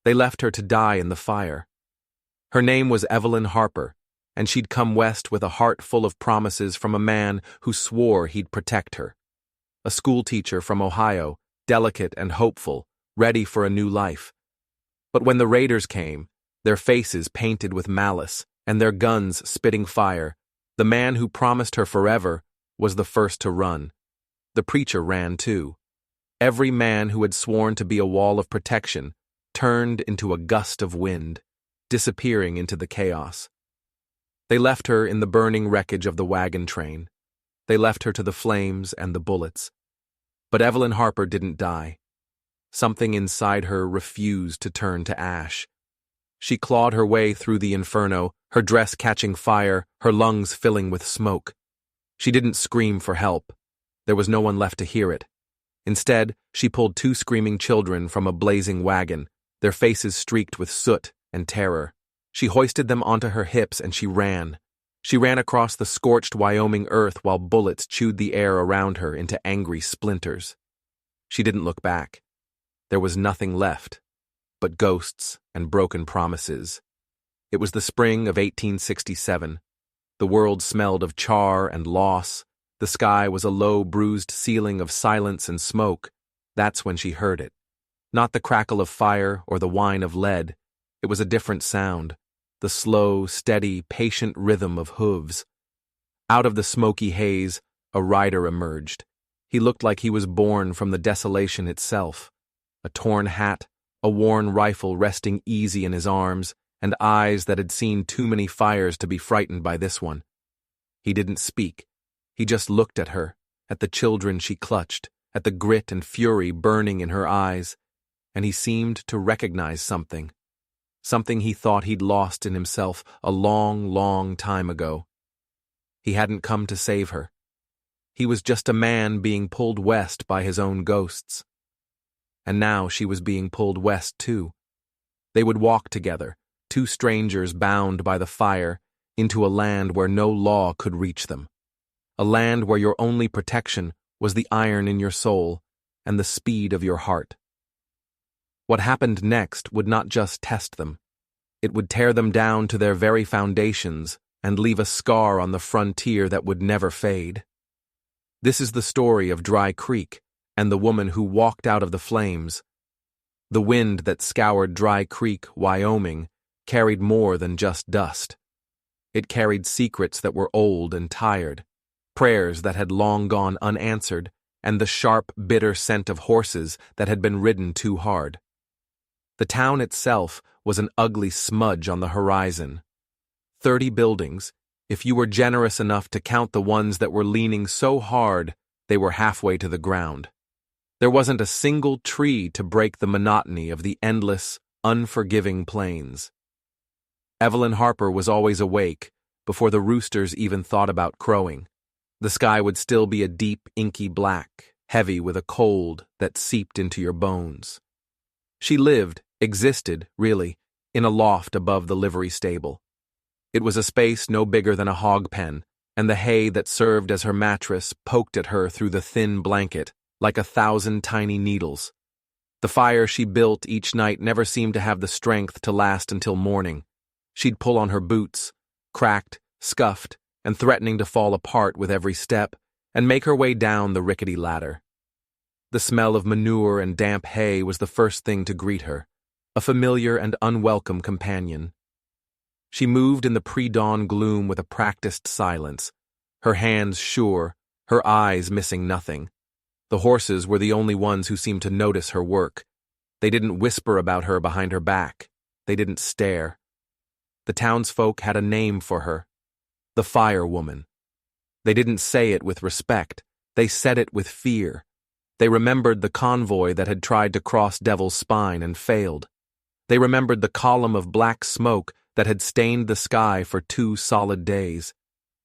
They left her to die in the fire. Her name was Evelyn Harper, and she'd come west with a heart full of promises from a man who swore he'd protect her. A schoolteacher from Ohio, delicate and hopeful, ready for a new life. But when the raiders came, their faces painted with malice and their guns spitting fire, the man who promised her forever was the first to run. The preacher ran too. Every man who had sworn to be a wall of protection turned into a gust of wind, disappearing into the chaos. They left her in the burning wreckage of the wagon train. They left her to the flames and the bullets. But Evelyn Harper didn't die. Something inside her refused to turn to ash. She clawed her way through the inferno, her dress catching fire, her lungs filling with smoke. She didn't scream for help. There was no one left to hear it. Instead, she pulled two screaming children from a blazing wagon, their faces streaked with soot and terror. She hoisted them onto her hips and she ran. She ran across the scorched Wyoming earth while bullets chewed the air around her into angry splinters. She didn't look back. There was nothing left but ghosts and broken promises. It was the spring of 1867. The world smelled of char and loss. The sky was a low, bruised ceiling of silence and smoke. That's when she heard it. Not the crackle of fire or the whine of lead. It was a different sound. The slow, steady, patient rhythm of hooves. Out of the smoky haze, a rider emerged. He looked like he was born from the desolation itself. A torn hat, a worn rifle resting easy in his arms, and eyes that had seen too many fires to be frightened by this one. He didn't speak. He just looked at her, at the children she clutched, at the grit and fury burning in her eyes, and he seemed to recognize something. Something he thought he'd lost in himself a long, long time ago. He hadn't come to save her. He was just a man being pulled west by his own ghosts. And now she was being pulled west too. They would walk together, two strangers bound by the fire, into a land where no law could reach them. A land where your only protection was the iron in your soul and the speed of your heart. What happened next would not just test them. It would tear them down to their very foundations and leave a scar on the frontier that would never fade. This is the story of Dry Creek and the woman who walked out of the flames. The wind that scoured Dry Creek, Wyoming, carried more than just dust. It carried secrets that were old and tired, prayers that had long gone unanswered, and the sharp, bitter scent of horses that had been ridden too hard. The town itself was an ugly smudge on the horizon. 30 buildings, if you were generous enough to count the ones that were leaning so hard they were halfway to the ground. There wasn't a single tree to break the monotony of the endless, unforgiving plains. Evelyn Harper was always awake before the roosters even thought about crowing. The sky would still be a deep, inky black, heavy with a cold that seeped into your bones. She existed, really, in a loft above the livery stable. It was a space no bigger than a hog pen, and the hay that served as her mattress poked at her through the thin blanket like 1,000 tiny needles. The fire she built each night never seemed to have the strength to last until morning. She'd pull on her boots, cracked, scuffed, and threatening to fall apart with every step, and make her way down the rickety ladder. The smell of manure and damp hay was the first thing to greet her, a familiar and unwelcome companion. She moved in the pre-dawn gloom with a practiced silence, her hands sure, her eyes missing nothing. The horses were the only ones who seemed to notice her work. They didn't whisper about her behind her back. They didn't stare. The townsfolk had a name for her, the Fire Woman. They didn't say it with respect. They said it with fear. They remembered the convoy that had tried to cross Devil's Spine and failed. They remembered the column of black smoke that had stained the sky for 2 solid days.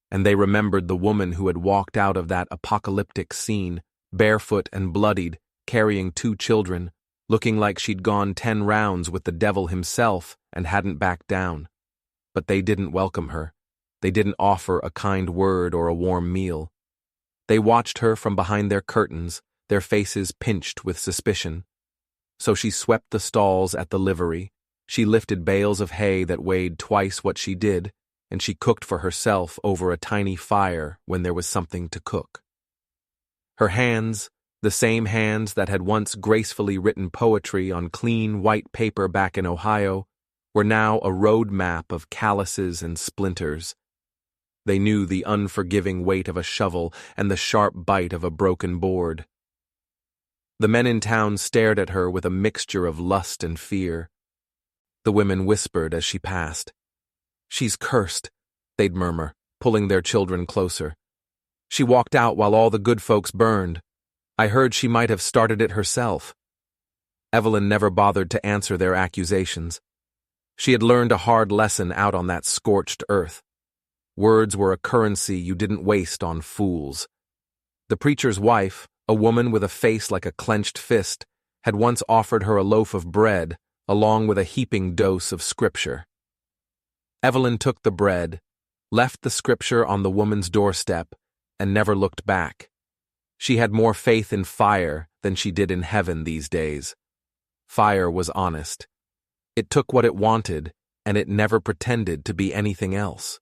And they remembered the woman who had walked out of that apocalyptic scene, barefoot and bloodied, carrying 2 children, looking like she'd gone 10 rounds with the devil himself and hadn't backed down. But they didn't welcome her. They didn't offer a kind word or a warm meal. They watched her from behind their curtains, their faces pinched with suspicion. So she swept the stalls at the livery, she lifted bales of hay that weighed twice what she did, and she cooked for herself over a tiny fire when there was something to cook. Her hands, the same hands that had once gracefully written poetry on clean white paper back in Ohio, were now a road map of calluses and splinters. They knew the unforgiving weight of a shovel and the sharp bite of a broken board. The men in town stared at her with a mixture of lust and fear. The women whispered as she passed. "She's cursed," they'd murmur, pulling their children closer. "She walked out while all the good folks burned. I heard she might have started it herself." Evelyn never bothered to answer their accusations. She had learned a hard lesson out on that scorched earth. Words were a currency you didn't waste on fools. The preacher's wife, a woman with a face like a clenched fist, had once offered her a loaf of bread along with a heaping dose of scripture. Evelyn took the bread, left the scripture on the woman's doorstep, and never looked back. She had more faith in fire than she did in heaven these days. Fire was honest. It took what it wanted, and it never pretended to be anything else.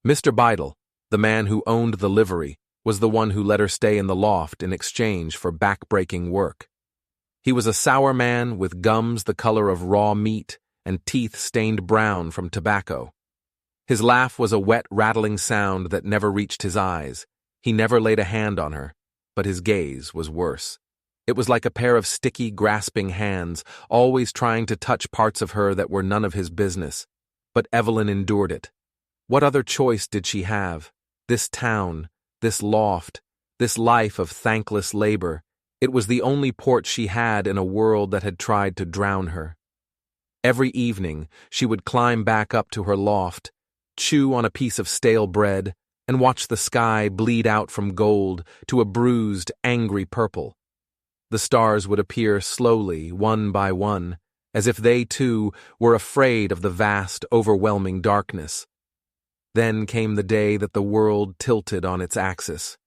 Mr. Beidle, the man who owned the livery, was the one who let her stay in the loft in exchange for back-breaking work. He was a sour man with gums the color of raw meat and teeth stained brown from tobacco. His laugh was a wet, rattling sound that never reached his eyes. He never laid a hand on her, but his gaze was worse. It was like a pair of sticky, grasping hands, always trying to touch parts of her that were none of his business. But Evelyn endured it. What other choice did she have? This town, this loft, this life of thankless labor, it was the only port she had in a world that had tried to drown her. Every evening, she would climb back up to her loft, chew on a piece of stale bread, and watch the sky bleed out from gold to a bruised, angry purple. The stars would appear slowly, one by one, as if they, too, were afraid of the vast, overwhelming darkness. Then came the day that the world tilted on its axis.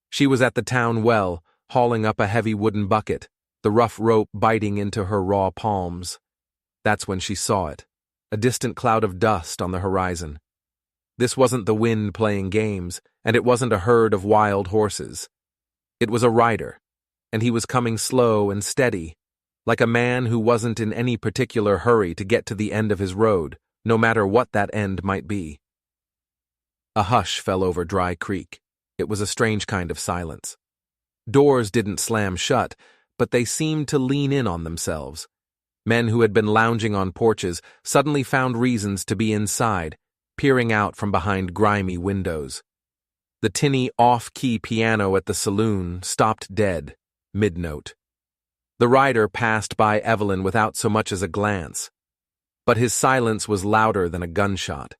She was at the town well, hauling up a heavy wooden bucket, the rough rope biting into her raw palms. That's when she saw it, a distant cloud of dust on the horizon. This wasn't the wind playing games, and it wasn't a herd of wild horses. It was a rider, and he was coming slow and steady, like a man who wasn't in any particular hurry to get to the end of his road, no matter what that end might be. A hush fell over Dry Creek. It was a strange kind of silence. Doors didn't slam shut, but they seemed to lean in on themselves. Men who had been lounging on porches suddenly found reasons to be inside, peering out from behind grimy windows. The tinny off-key piano at the saloon stopped dead, mid-note. The rider passed by Evelyn without so much as a glance, but his silence was louder than a gunshot.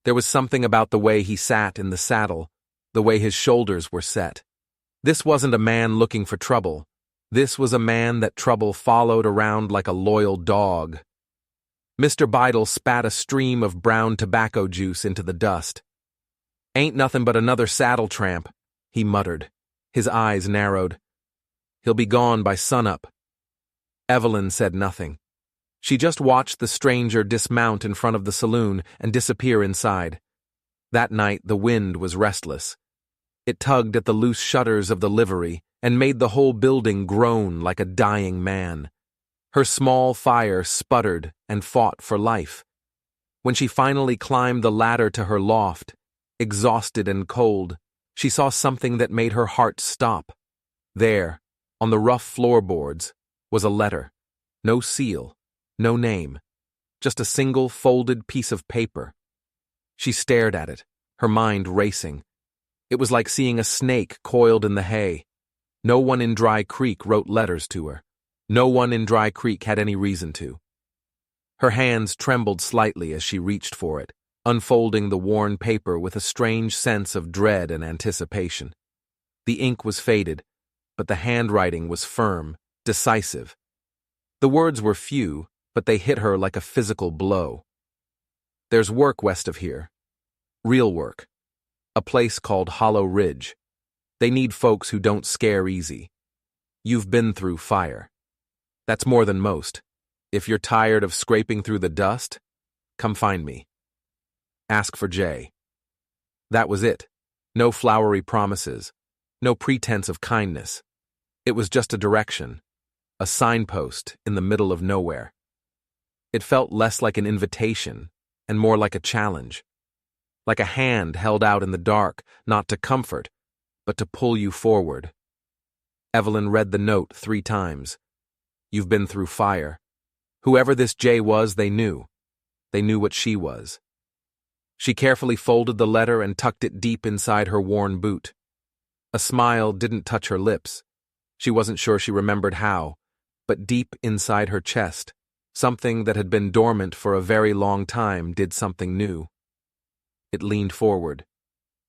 There was something about the way he sat in the saddle, the way his shoulders were set. This wasn't a man looking for trouble. This was a man that trouble followed around like a loyal dog. Mr. Beidle spat a stream of brown tobacco juice into the dust. "Ain't nothing but another saddle tramp," he muttered. His eyes narrowed. "He'll be gone by sunup." Evelyn said nothing. She just watched the stranger dismount in front of the saloon and disappear inside. That night the wind was restless. It tugged at the loose shutters of the livery and made the whole building groan like a dying man. Her small fire sputtered and fought for life. When she finally climbed the ladder to her loft, exhausted and cold, she saw something that made her heart stop. There, on the rough floorboards, was a letter. No seal, no name, just a single folded piece of paper. She stared at it, her mind racing. It was like seeing a snake coiled in the hay. No one in Dry Creek wrote letters to her. No one in Dry Creek had any reason to. Her hands trembled slightly as she reached for it, unfolding the worn paper with a strange sense of dread and anticipation. The ink was faded, but the handwriting was firm, decisive. The words were few, but they hit her like a physical blow. "There's work west of here. Real work. A place called Hollow Ridge. They need folks who don't scare easy. You've been through fire. That's more than most. If you're tired of scraping through the dust, come find me. Ask for Jay. That was it. No flowery promises. No pretense of kindness. It was just a direction. A signpost in the middle of nowhere. It felt less like an invitation and more like a challenge. Like a hand held out in the dark, not to comfort, but to pull you forward. Evelyn read the note 3 times. You've been through fire. Whoever this Jay was, they knew. They knew what she was. She carefully folded the letter and tucked it deep inside her worn boot. A smile didn't touch her lips. She wasn't sure she remembered how, but deep inside her chest, something that had been dormant for a very long time did something new. It leaned forward.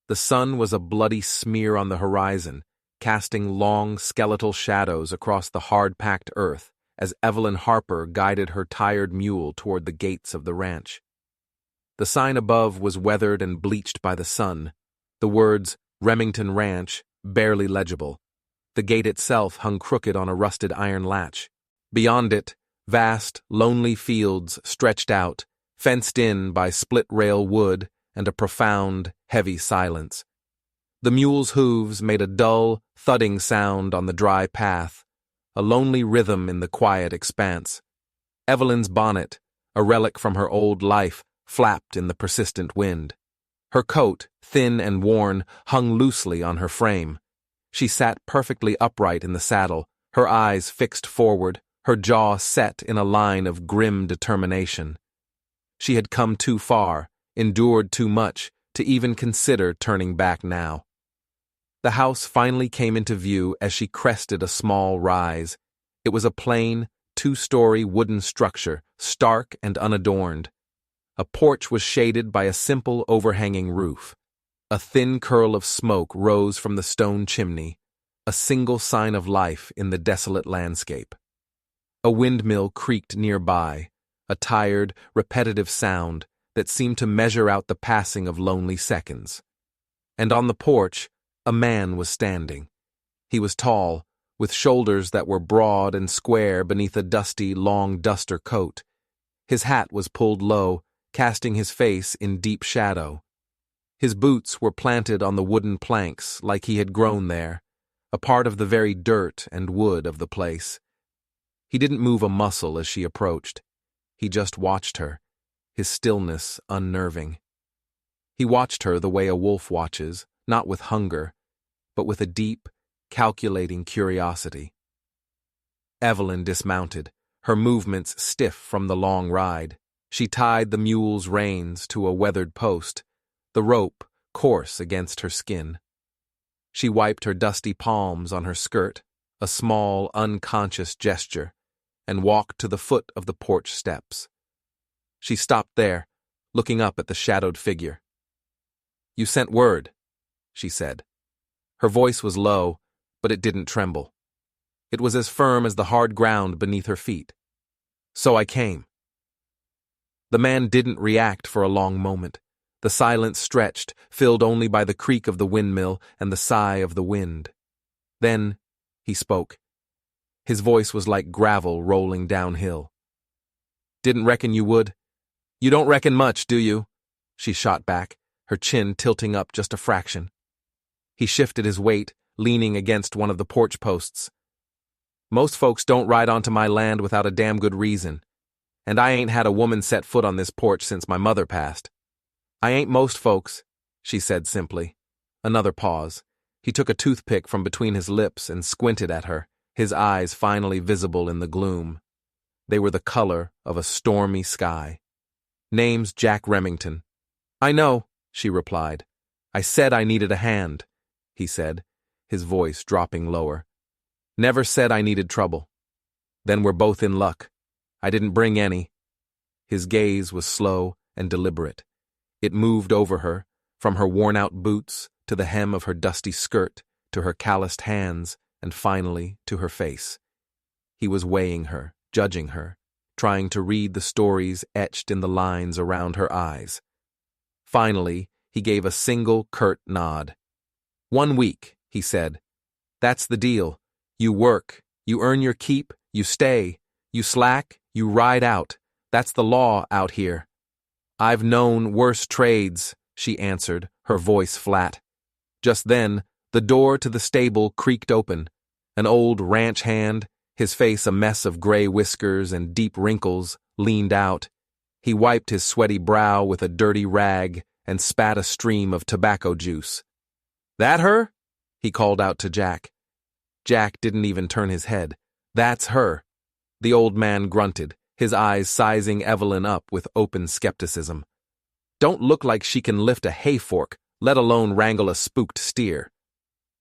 The sun was a bloody smear on the horizon, casting long skeletal shadows across the hard-packed earth as Evelyn Harper guided her tired mule toward the gates of the ranch. The sign above was weathered and bleached by the sun, the words Remington Ranch barely legible. The gate itself hung crooked on a rusted iron latch. Beyond it, vast, lonely fields stretched out, fenced in by split-rail wood and a profound, heavy silence. The mule's hooves made a dull, thudding sound on the dry path, a lonely rhythm in the quiet expanse. Evelyn's bonnet, a relic from her old life, flapped in the persistent wind. Her coat, thin and worn, hung loosely on her frame. She sat perfectly upright in the saddle, her eyes fixed forward, her jaw set in a line of grim determination. She had come too far, endured too much, to even consider turning back now. The house finally came into view as she crested a small rise. It was a plain, 2-story wooden structure, stark and unadorned. A porch was shaded by a simple overhanging roof. A thin curl of smoke rose from the stone chimney, a single sign of life in the desolate landscape. A windmill creaked nearby, a tired, repetitive sound that seemed to measure out the passing of lonely seconds. And on the porch, a man was standing. He was tall, with shoulders that were broad and square beneath a dusty, long duster coat. His hat was pulled low, casting his face in deep shadow. His boots were planted on the wooden planks like he had grown there, a part of the very dirt and wood of the place. He didn't move a muscle as she approached. He just watched her, his stillness unnerving. He watched her the way a wolf watches, not with hunger, but with a deep, calculating curiosity. Evelyn dismounted, her movements stiff from the long ride. She tied the mule's reins to a weathered post, the rope coarse against her skin. She wiped her dusty palms on her skirt, a small, unconscious gesture, and walked to the foot of the porch steps. She stopped there, looking up at the shadowed figure. "You sent word," she said. Her voice was low, but it didn't tremble. It was as firm as the hard ground beneath her feet. "So I came." The man didn't react for a long moment. The silence stretched, filled only by the creak of the windmill and the sigh of the wind. Then he spoke. His voice was like gravel rolling downhill. "Didn't reckon you would. You don't reckon much, do you?" she shot back, her chin tilting up just a fraction. He shifted his weight, leaning against one of the porch posts. "Most folks don't ride onto my land without a damn good reason. And I ain't had a woman set foot on this porch since my mother passed. I ain't most folks," she said simply. Another pause. He took a toothpick from between his lips and squinted at her, his eyes finally visible in the gloom. They were the color of a stormy sky. "Name's Jack Remington." "I know," she replied. "I said I needed a hand," he said, his voice dropping lower. "Never said I needed trouble. Then we're both in luck. I didn't bring any." His gaze was slow and deliberate. It moved over her, from her worn-out boots to the hem of her dusty skirt, to her calloused hands, and finally to her face. He was weighing her, judging her, trying to read the stories etched in the lines around her eyes. Finally, he gave a single curt nod. "1 week," he said. "That's the deal. You work, you earn your keep, you stay, You slack, you ride out. That's the law out here. I've known worse trades, she answered, her voice flat. Just then, the door to the stable creaked open. An old ranch hand, his face a mess of gray whiskers and deep wrinkles, leaned out. He wiped his sweaty brow with a dirty rag and spat a stream of tobacco juice. "That her?" he called out to Jack. Jack didn't even turn his head. "That's her." The old man grunted, his eyes sizing Evelyn up with open skepticism. "Don't look like she can lift a hay fork, let alone wrangle a spooked steer."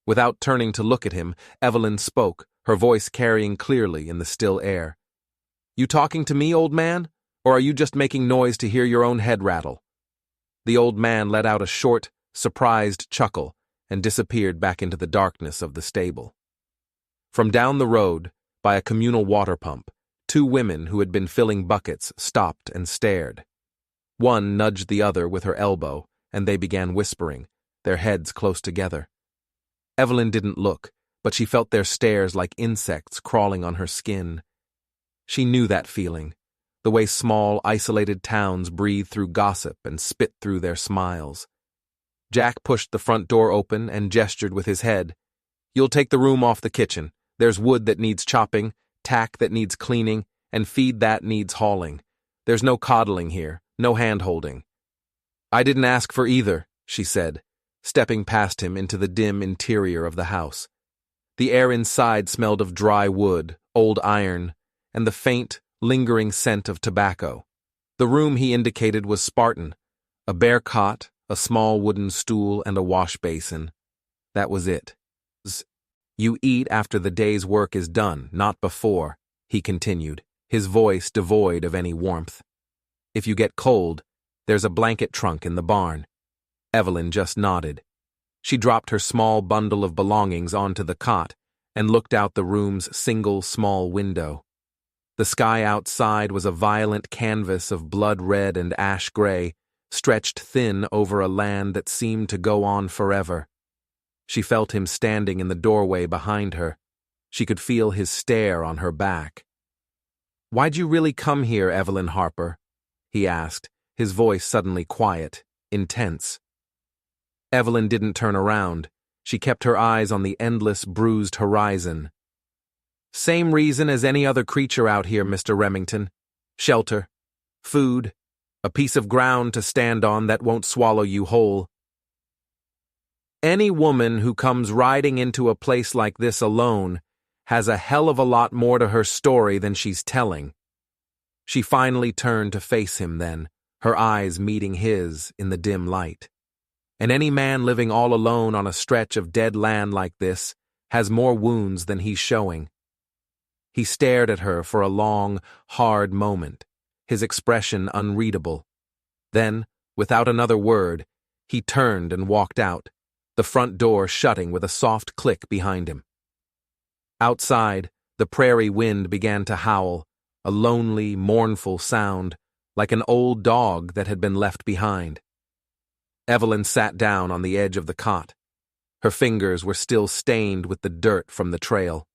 Without turning to look at him, Evelyn spoke, her voice carrying clearly in the still air. "You talking to me, old man? Or are you just making noise to hear your own head rattle?" The old man let out a short, surprised chuckle and disappeared back into the darkness of the stable. From down the road, by a communal water pump, two women who had been filling buckets stopped and stared. One nudged the other with her elbow, and they began whispering, their heads close together. Evelyn didn't look, but she felt their stares like insects crawling on her skin. She knew that feeling, the way small, isolated towns breathe through gossip and spit through their smiles. Jack pushed the front door open and gestured with his head. "You'll take the room off the kitchen. There's wood that needs chopping, tack that needs cleaning, and feed that needs hauling. There's no coddling here, no hand-holding." "I didn't ask for either," she said, stepping past him into the dim interior of the house. The air inside smelled of dry wood, old iron, and the faint, lingering scent of tobacco. The room he indicated was Spartan, a bare cot, a small wooden stool, and a wash basin. That was it. "You eat after the day's work is done, not before," he continued, his voice devoid of any warmth. "If you get cold, there's a blanket trunk in the barn." Evelyn just nodded. She dropped her small bundle of belongings onto the cot and looked out the room's single small window. The sky outside was a violent canvas of blood red and ash gray, stretched thin over a land that seemed to go on forever. She felt him standing in the doorway behind her. She could feel his stare on her back. "Why'd you really come here, Evelyn Harper?" he asked, his voice suddenly quiet, intense. Evelyn didn't turn around. She kept her eyes on the endless, bruised horizon. "Same reason as any other creature out here, Mr. Remington. Shelter, food, a piece of ground to stand on that won't swallow you whole. Any woman who comes riding into a place like this alone has a hell of a lot more to her story than she's telling." She finally turned to face him then, her eyes meeting his in the dim light. "And any man living all alone on a stretch of dead land like this has more wounds than he's showing." He stared at her for a long, hard moment, his expression unreadable. Then, without another word, he turned and walked out, the front door shutting with a soft click behind him. Outside, the prairie wind began to howl, a lonely, mournful sound, like an old dog that had been left behind. Evelyn sat down on the edge of the cot. Her fingers were still stained with the dirt from the trail.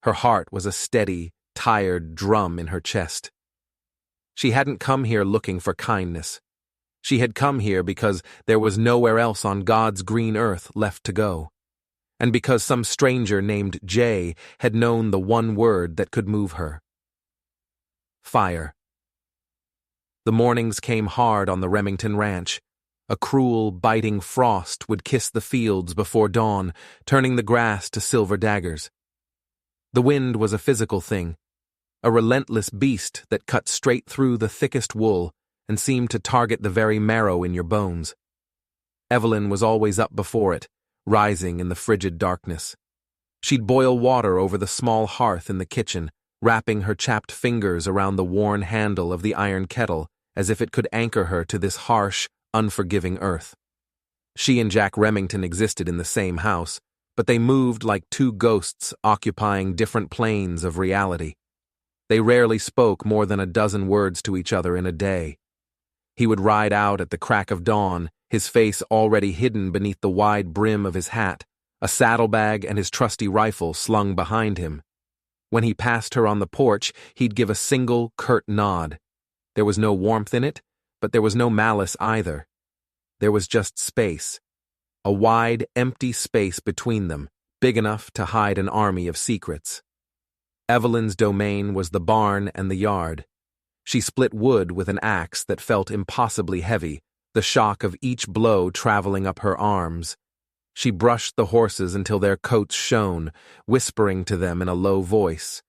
Her heart was a steady, tired drum in her chest. She hadn't come here looking for kindness. She had come here because there was nowhere else on God's green earth left to go, and because some stranger named Jay had known the one word that could move her. Fire. The mornings came hard on the Remington ranch. A cruel, biting frost would kiss the fields before dawn, turning the grass to silver daggers. The wind was a physical thing, a relentless beast that cut straight through the thickest wool and seemed to target the very marrow in your bones. Evelyn was always up before it, rising in the frigid darkness. She'd boil water over the small hearth in the kitchen, wrapping her chapped fingers around the worn handle of the iron kettle as if it could anchor her to this harsh, unforgiving earth. She and Jack Remington existed in the same house, but they moved like two ghosts occupying different planes of reality. They rarely spoke more than a dozen words to each other in a day. He would ride out at the crack of dawn, his face already hidden beneath the wide brim of his hat, a saddlebag and his trusty rifle slung behind him. When he passed her on the porch, he'd give a single, curt nod. There was no warmth in it, but there was no malice either. There was just space. A wide, empty space between them, big enough to hide an army of secrets. Evelyn's domain was the barn and the yard. She split wood with an axe that felt impossibly heavy, the shock of each blow traveling up her arms. She brushed the horses until their coats shone, whispering to them in a low voice.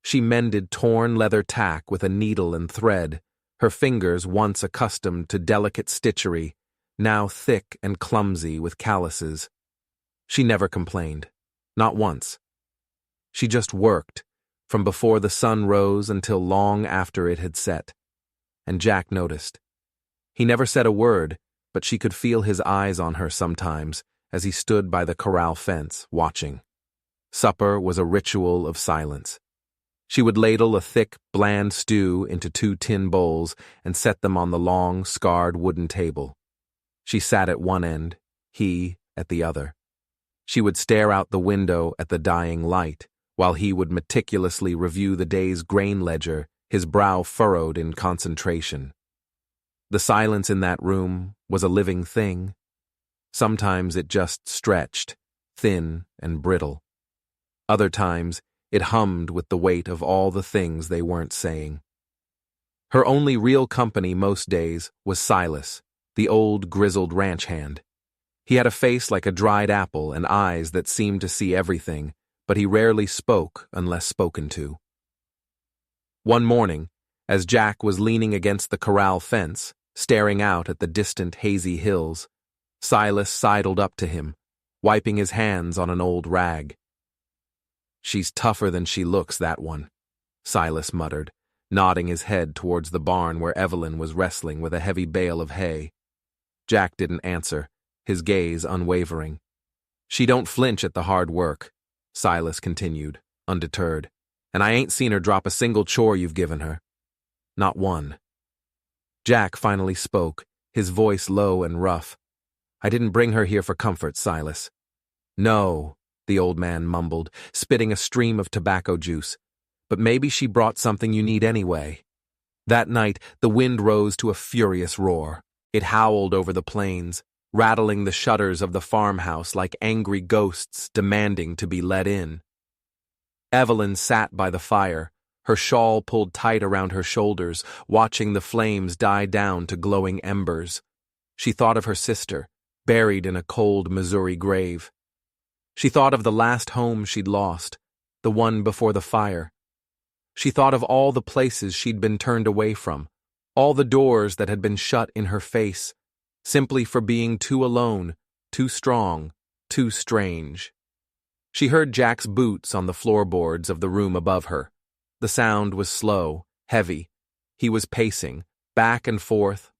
She mended torn leather tack with a needle and thread, her fingers once accustomed to delicate stitchery, now thick and clumsy with calluses. She never complained, not once. She just worked, from before the sun rose until long after it had set. And Jack noticed. He never said a word, but she could feel his eyes on her sometimes as he stood by the corral fence, watching. Supper was a ritual of silence. She would ladle a thick, bland stew into 2 tin bowls and set them on the long, scarred wooden table. She sat at one end, he at the other. She would stare out the window at the dying light, while he would meticulously review the day's grain ledger, his brow furrowed in concentration. The silence in that room was a living thing. Sometimes it just stretched, thin and brittle. Other times, it hummed with the weight of all the things they weren't saying. Her only real company most days was Silas, the old grizzled ranch hand. He had a face like a dried apple and eyes that seemed to see everything, but he rarely spoke unless spoken to. One morning, as Jack was leaning against the corral fence, staring out at the distant hazy hills, Silas sidled up to him, wiping his hands on an old rag. "She's tougher than she looks, that one," Silas muttered, nodding his head towards the barn where Evelyn was wrestling with a heavy bale of hay. Jack didn't answer, his gaze unwavering. "She don't flinch at the hard work," Silas continued, undeterred, "and I ain't seen her drop a single chore you've given her. Not one." Jack finally spoke, his voice low and rough. "I didn't bring her here for comfort, Silas." "No," the old man mumbled, spitting a stream of tobacco juice, "but maybe she brought something you need anyway." That night, the wind rose to a furious roar. It howled over the plains, rattling the shutters of the farmhouse like angry ghosts demanding to be let in. Evelyn sat by the fire, her shawl pulled tight around her shoulders, watching the flames die down to glowing embers. She thought of her sister, buried in a cold Missouri grave. She thought of the last home she'd lost, the one before the fire. She thought of all the places she'd been turned away from, all the doors that had been shut in her face, simply for being too alone, too strong, too strange. She heard Jack's boots on the floorboards of the room above her. The sound was slow, heavy. He was pacing, back and forth,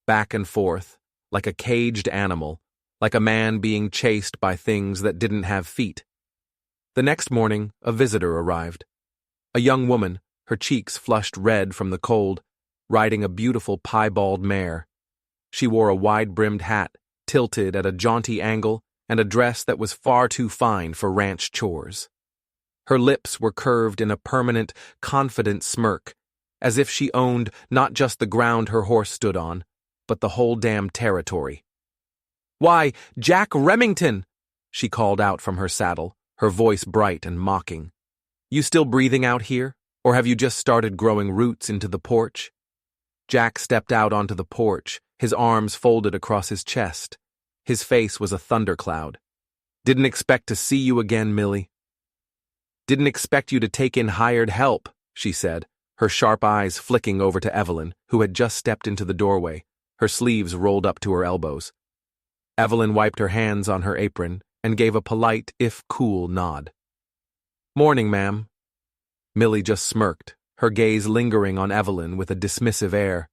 like a caged animal, like a man being chased by things that didn't have feet. The next morning, a visitor arrived. A young woman, her cheeks flushed red from the cold, riding a beautiful piebald mare. She wore a wide-brimmed hat, tilted at a jaunty angle, and a dress that was far too fine for ranch chores. Her lips were curved in a permanent, confident smirk, as if she owned not just the ground her horse stood on, but the whole damn territory. "Why, Jack Remington!" she called out from her saddle, her voice bright and mocking. "You still breathing out here, or have you just started growing roots into the porch?" Jack stepped out onto the porch, his arms folded across his chest. His face was a thundercloud. "Didn't expect to see you again, Millie." "Didn't expect you to take in hired help," she said, her sharp eyes flicking over to Evelyn, who had just stepped into the doorway, her sleeves rolled up to her elbows. Evelyn wiped her hands on her apron and gave a polite, if cool, nod. "Morning, ma'am." Millie just smirked, her gaze lingering on Evelyn with a dismissive air.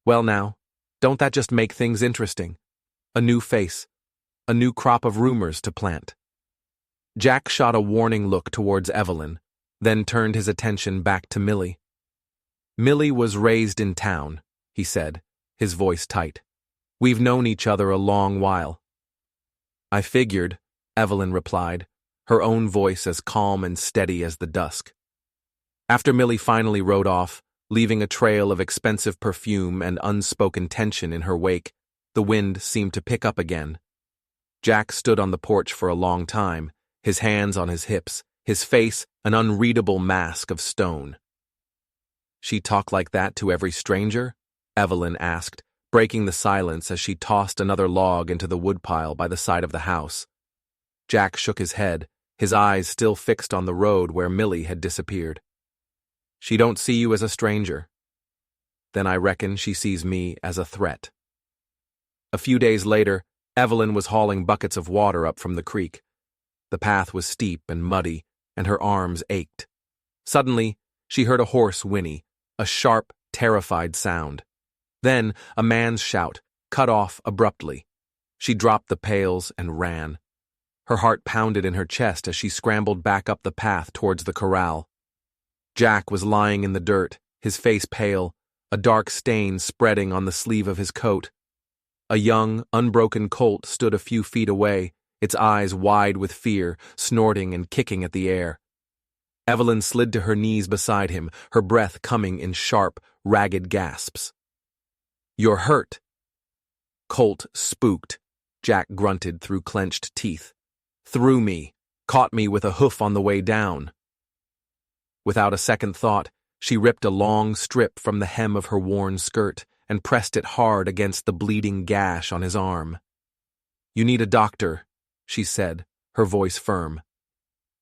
"Well now, don't that just make things interesting? A new face, a new crop of rumors to plant." Jack shot a warning look towards Evelyn, then turned his attention back to Millie. "Millie was raised in town," he said, his voice tight. "We've known each other a long while." "I figured," Evelyn replied, her own voice as calm and steady as the dusk. After Millie finally rode off, leaving a trail of expensive perfume and unspoken tension in her wake, the wind seemed to pick up again. Jack stood on the porch for a long time, his hands on his hips, his face an unreadable mask of stone. "She talk like that to every stranger?" Evelyn asked, breaking the silence as she tossed another log into the woodpile by the side of the house. Jack shook his head, his eyes still fixed on the road where Millie had disappeared. "She don't see you as a stranger." "Then I reckon she sees me as a threat." A few days later, Evelyn was hauling buckets of water up from the creek. The path was steep and muddy, and her arms ached. Suddenly, she heard a horse whinny, a sharp, terrified sound. Then, a man's shout, cut off abruptly. She dropped the pails and ran. Her heart pounded in her chest as she scrambled back up the path towards the corral. Jack was lying in the dirt, his face pale, a dark stain spreading on the sleeve of his coat. A young, unbroken colt stood a few feet away, its eyes wide with fear, snorting and kicking at the air. Evelyn slid to her knees beside him, her breath coming in sharp, ragged gasps. "You're hurt." "Colt spooked," Jack grunted through clenched teeth. "Threw me, caught me with a hoof on the way down." Without a second thought, she ripped a long strip from the hem of her worn skirt and pressed it hard against the bleeding gash on his arm. "You need a doctor," she said, her voice firm.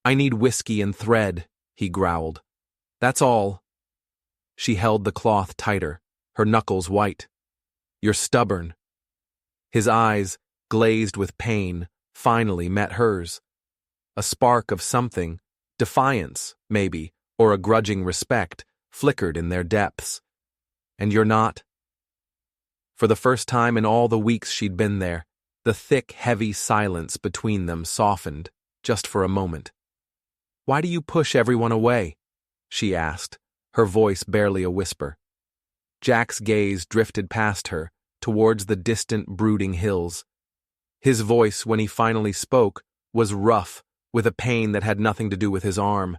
"I need whiskey and thread," he growled. "That's all." She held the cloth tighter, her knuckles white. "You're stubborn." His eyes, glazed with pain, finally met hers. A spark of something, defiance, maybe, or a grudging respect, flickered in their depths. "And you're not?" For the first time in all the weeks she'd been there, the thick, heavy silence between them softened, just for a moment. "Why do you push everyone away?" she asked, her voice barely a whisper. Jack's gaze drifted past her, towards the distant, brooding hills. His voice, when he finally spoke, was rough, with a pain that had nothing to do with his arm.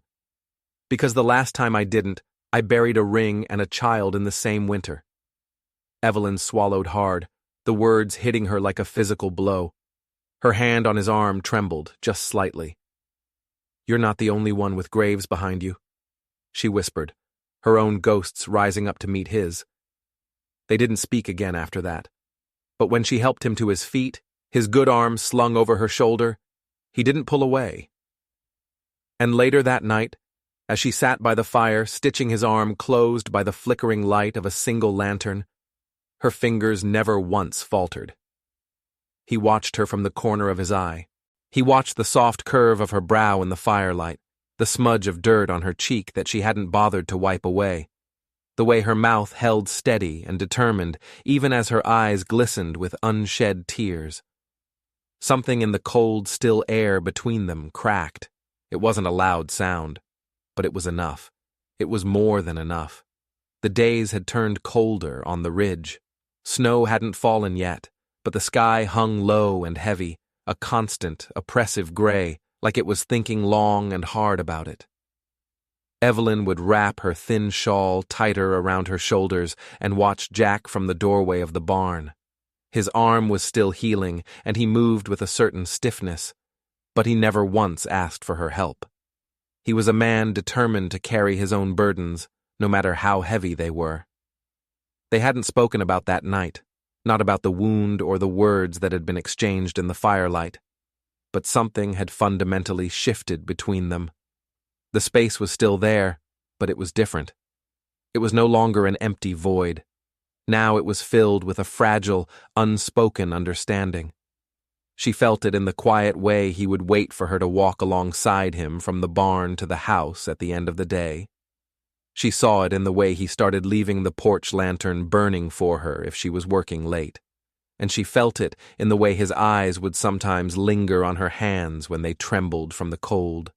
"Because the last time I didn't, I buried a ring and a child in the same winter." Evelyn swallowed hard, the words hitting her like a physical blow. Her hand on his arm trembled, just slightly. "You're not the only one with graves behind you," she whispered, her own ghosts rising up to meet his. They didn't speak again after that. But when she helped him to his feet, his good arm slung over her shoulder, he didn't pull away. And later that night, as she sat by the fire, stitching his arm closed by the flickering light of a single lantern, her fingers never once faltered. He watched her from the corner of his eye. He watched the soft curve of her brow in the firelight, the smudge of dirt on her cheek that she hadn't bothered to wipe away, the way her mouth held steady and determined even as her eyes glistened with unshed tears. Something in the cold, still air between them cracked. It wasn't a loud sound, but it was enough. It was more than enough. The days had turned colder on the ridge. Snow hadn't fallen yet, but the sky hung low and heavy, a constant, oppressive gray, like it was thinking long and hard about it. Evelyn would wrap her thin shawl tighter around her shoulders and watch Jack from the doorway of the barn. His arm was still healing, and he moved with a certain stiffness, but he never once asked for her help. He was a man determined to carry his own burdens, no matter how heavy they were. They hadn't spoken about that night, not about the wound or the words that had been exchanged in the firelight, but something had fundamentally shifted between them. The space was still there, but it was different. It was no longer an empty void. Now it was filled with a fragile, unspoken understanding. She felt it in the quiet way he would wait for her to walk alongside him from the barn to the house at the end of the day. She saw it in the way he started leaving the porch lantern burning for her if she was working late. And she felt it in the way his eyes would sometimes linger on her hands when they trembled from the cold.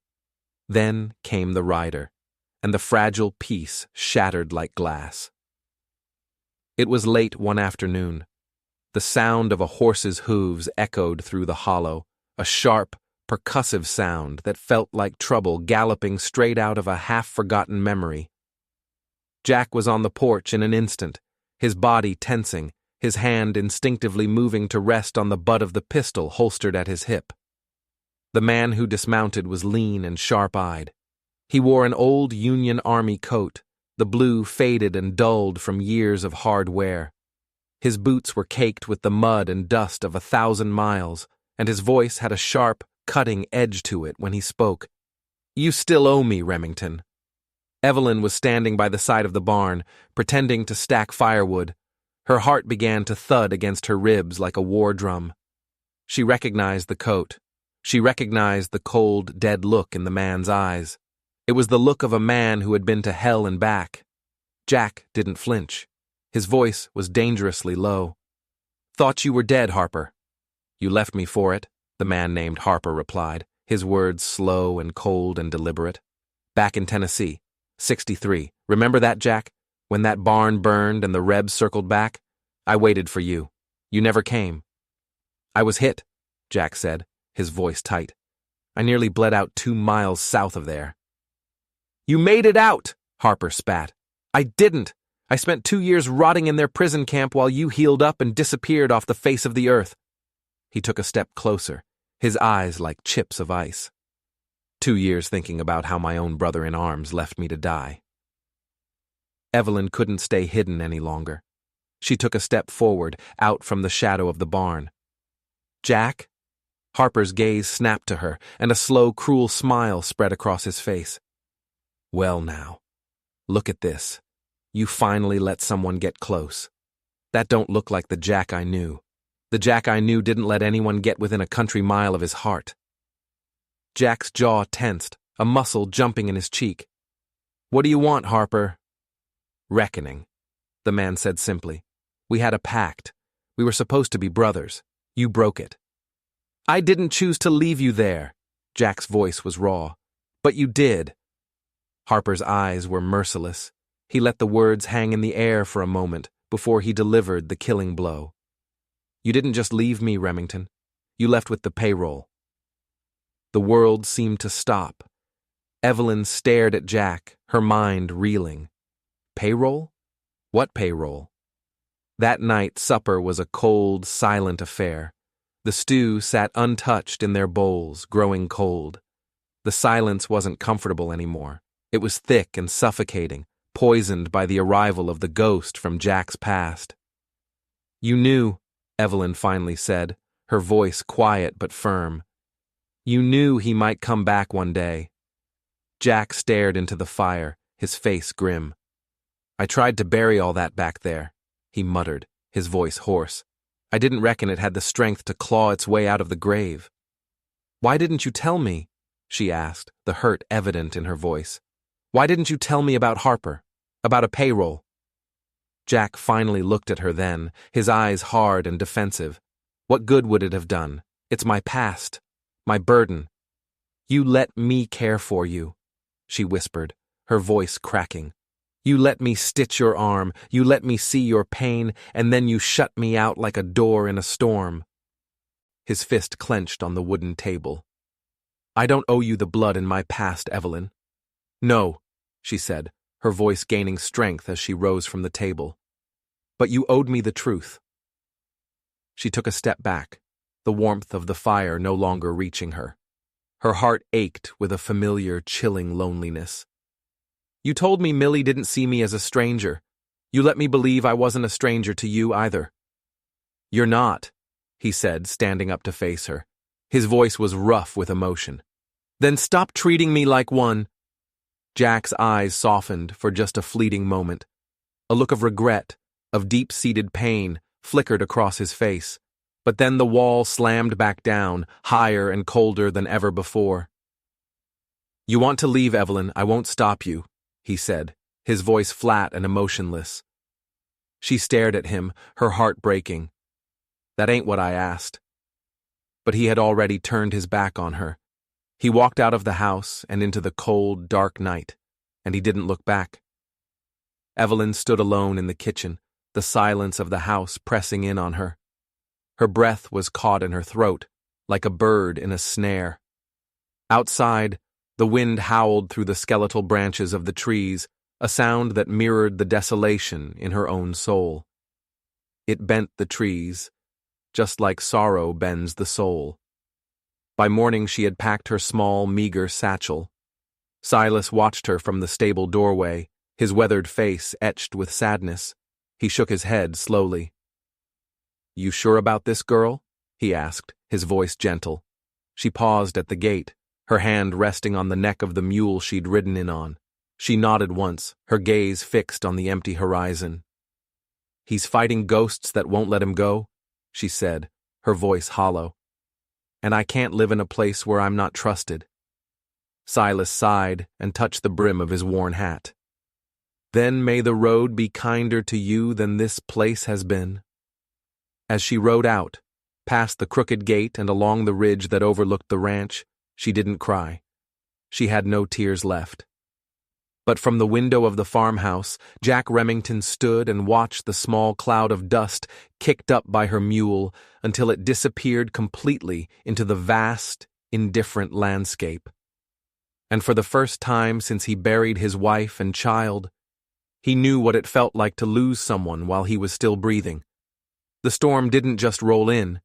Then came the rider, and the fragile peace shattered like glass. It was late one afternoon. The sound of a horse's hooves echoed through the hollow, a sharp, percussive sound that felt like trouble galloping straight out of a half-forgotten memory. Jack was on the porch in an instant, his body tensing, his hand instinctively moving to rest on the butt of the pistol holstered at his hip. The man who dismounted was lean and sharp-eyed. He wore an old Union Army coat, the blue faded and dulled from years of hard wear. His boots were caked with the mud and dust of 1,000 miles, and his voice had a sharp, cutting edge to it when he spoke. "You still owe me, Remington." Evelyn was standing by the side of the barn, pretending to stack firewood. Her heart began to thud against her ribs like a war drum. She recognized the coat. She recognized the cold, dead look in the man's eyes. It was the look of a man who had been to hell and back. Jack didn't flinch. His voice was dangerously low. "Thought you were dead, Harper." "You left me for it," the man named Harper replied, his words slow and cold and deliberate. "Back in Tennessee, 63. Remember that, Jack? When that barn burned and the Rebs circled back? I waited for you. You never came." "I was hit," Jack said, his voice tight. "I nearly bled out 2 miles south of there." "You made it out," Harper spat. "I didn't. I spent 2 years rotting in their prison camp while you healed up and disappeared off the face of the earth." He took a step closer, his eyes like chips of ice. 2 years thinking about how my own brother in arms left me to die. Evelyn couldn't stay hidden any longer. She took a step forward, out from the shadow of the barn. "Jack?" Harper's gaze snapped to her, and a slow, cruel smile spread across his face. "Well now, look at this. You finally let someone get close. That don't look like the Jack I knew. The Jack I knew didn't let anyone get within a country mile of his heart." Jack's jaw tensed, a muscle jumping in his cheek. "What do you want, Harper?" "Reckoning," the man said simply. "We had a pact. We were supposed to be brothers. You broke it." "I didn't choose to leave you there." Jack's voice was raw. "But you did." Harper's eyes were merciless. He let the words hang in the air for a moment before he delivered the killing blow. "You didn't just leave me, Remington. You left with the payroll." The world seemed to stop. Evelyn stared at Jack, her mind reeling. Payroll? What payroll? That night, supper was a cold, silent affair. The stew sat untouched in their bowls, growing cold. The silence wasn't comfortable anymore. It was thick and suffocating, poisoned by the arrival of the ghost from Jack's past. "You knew," Evelyn finally said, her voice quiet but firm. "You knew he might come back one day." Jack stared into the fire, his face grim. "I tried to bury all that back there," he muttered, his voice hoarse. "I didn't reckon it had the strength to claw its way out of the grave." "Why didn't you tell me?" she asked, the hurt evident in her voice. "Why didn't you tell me about Harper? About a payroll?" Jack finally looked at her then, his eyes hard and defensive. "What good would it have done? It's my past, my burden." "You let me care for you," she whispered, her voice cracking. "You let me stitch your arm, you let me see your pain, and then you shut me out like a door in a storm." His fist clenched on the wooden table. "I don't owe you the blood in my past, Evelyn." "No," she said, her voice gaining strength as she rose from the table. "But you owed me the truth." She took a step back, the warmth of the fire no longer reaching her. Her heart ached with a familiar, chilling loneliness. "You told me Millie didn't see me as a stranger. You let me believe I wasn't a stranger to you either." "You're not," he said, standing up to face her. His voice was rough with emotion. "Then stop treating me like one." Jack's eyes softened for just a fleeting moment. A look of regret, of deep-seated pain, flickered across his face. But then the wall slammed back down, higher and colder than ever before. "You want to leave, Evelyn, I won't stop you," he said, his voice flat and emotionless. She stared at him, her heart breaking. "That ain't what I asked." But he had already turned his back on her. He walked out of the house and into the cold, dark night, and he didn't look back. Evelyn stood alone in the kitchen, the silence of the house pressing in on her. Her breath was caught in her throat, like a bird in a snare. Outside, the wind howled through the skeletal branches of the trees, a sound that mirrored the desolation in her own soul. It bent the trees, just like sorrow bends the soul. By morning she had packed her small, meager satchel. Silas watched her from the stable doorway, his weathered face etched with sadness. He shook his head slowly. "You sure about this, girl?" he asked, his voice gentle. She paused at the gate, her hand resting on the neck of the mule she'd ridden in on. She nodded once, her gaze fixed on the empty horizon. "He's fighting ghosts that won't let him go," she said, her voice hollow. "And I can't live in a place where I'm not trusted." Silas sighed and touched the brim of his worn hat. "Then may the road be kinder to you than this place has been." As she rode out, past the crooked gate and along the ridge that overlooked the ranch, she didn't cry. She had no tears left. But from the window of the farmhouse, Jack Remington stood and watched the small cloud of dust kicked up by her mule until it disappeared completely into the vast, indifferent landscape. And for the first time since he buried his wife and child, he knew what it felt like to lose someone while he was still breathing. The storm didn't just roll in.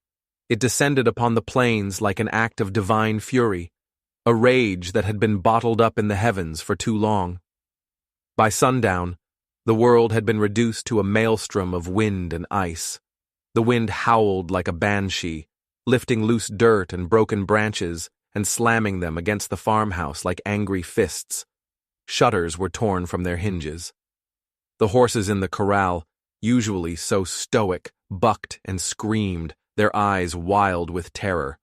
It descended upon the plains like an act of divine fury, a rage that had been bottled up in the heavens for too long. By sundown, the world had been reduced to a maelstrom of wind and ice. The wind howled like a banshee, lifting loose dirt and broken branches and slamming them against the farmhouse like angry fists. Shutters were torn from their hinges. The horses in the corral, usually so stoic, bucked and screamed, their eyes wild with terror.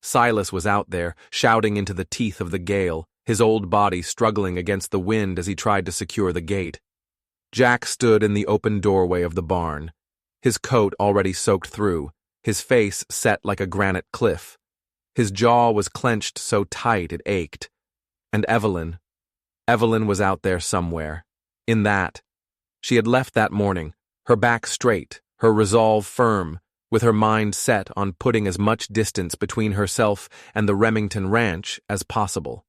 Silas was out there, shouting into the teeth of the gale, his old body struggling against the wind as he tried to secure the gate. Jack stood in the open doorway of the barn, his coat already soaked through, his face set like a granite cliff. His jaw was clenched so tight it ached. And Evelyn was out there somewhere. In that. She had left that morning, her back straight, her resolve firm, with her mind set on putting as much distance between herself and the Remington ranch as possible.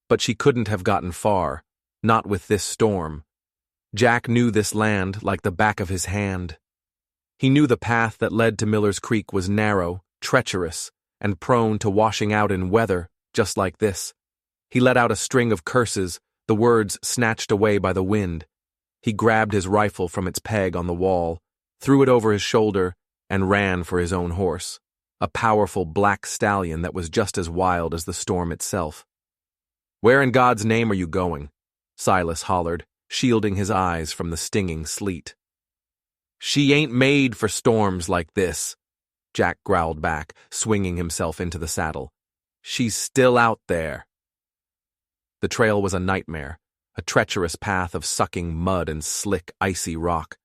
But she couldn't have gotten far, not with this storm. Jack knew this land like the back of his hand. He knew the path that led to Miller's Creek was narrow, treacherous, and prone to washing out in weather just like this. He let out a string of curses, the words snatched away by the wind. He grabbed his rifle from its peg on the wall, threw it over his shoulder, and ran for his own horse, a powerful black stallion that was just as wild as the storm itself. "Where in God's name are you going?" Silas hollered, shielding his eyes from the stinging sleet. "She ain't made for storms like this," Jack growled back, swinging himself into the saddle. "She's still out there." The trail was a nightmare, a treacherous path of sucking mud and slick, icy rock.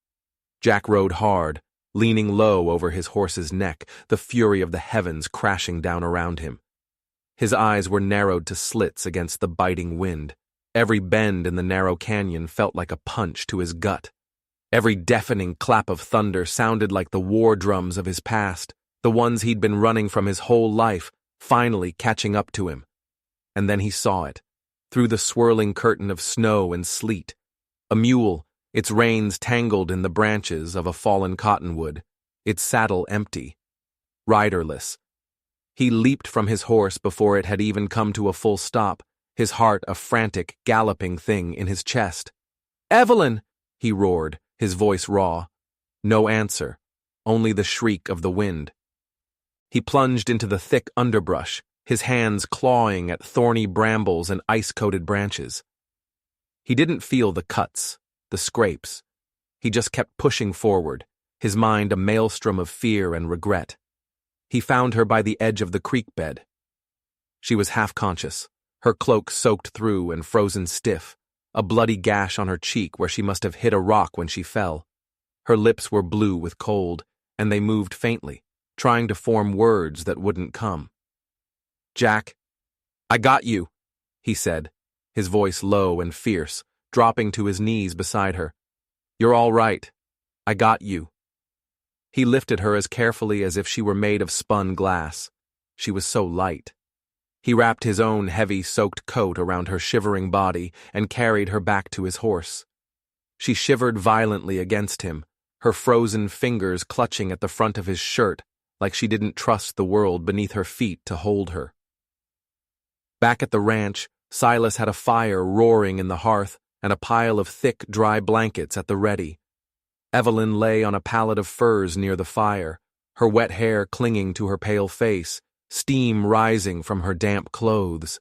Jack rode hard, leaning low over his horse's neck, the fury of the heavens crashing down around him. His eyes were narrowed to slits against the biting wind. Every bend in the narrow canyon felt like a punch to his gut. Every deafening clap of thunder sounded like the war drums of his past, the ones he'd been running from his whole life, finally catching up to him. And then he saw it, through the swirling curtain of snow and sleet. A mule, its reins tangled in the branches of a fallen cottonwood, its saddle empty, riderless. He leaped from his horse before it had even come to a full stop, his heart a frantic, galloping thing in his chest. "Evelyn!" he roared, his voice raw. No answer, only the shriek of the wind. He plunged into the thick underbrush, his hands clawing at thorny brambles and ice-coated branches. He didn't feel the cuts, the scrapes. He just kept pushing forward, his mind a maelstrom of fear and regret. He found her by the edge of the creek bed. She was half-conscious, her cloak soaked through and frozen stiff, a bloody gash on her cheek where she must have hit a rock when she fell. Her lips were blue with cold, and they moved faintly, trying to form words that wouldn't come. "Jack, I got you," he said, his voice low and fierce, dropping to his knees beside her. "You're all right. I got you." He lifted her as carefully as if she were made of spun glass. She was so light. He wrapped his own heavy, soaked coat around her shivering body and carried her back to his horse. She shivered violently against him, her frozen fingers clutching at the front of his shirt like she didn't trust the world beneath her feet to hold her. Back at the ranch, Silas had a fire roaring in the hearth and a pile of thick, dry blankets at the ready. Evelyn lay on a pallet of furs near the fire, her wet hair clinging to her pale face, steam rising from her damp clothes.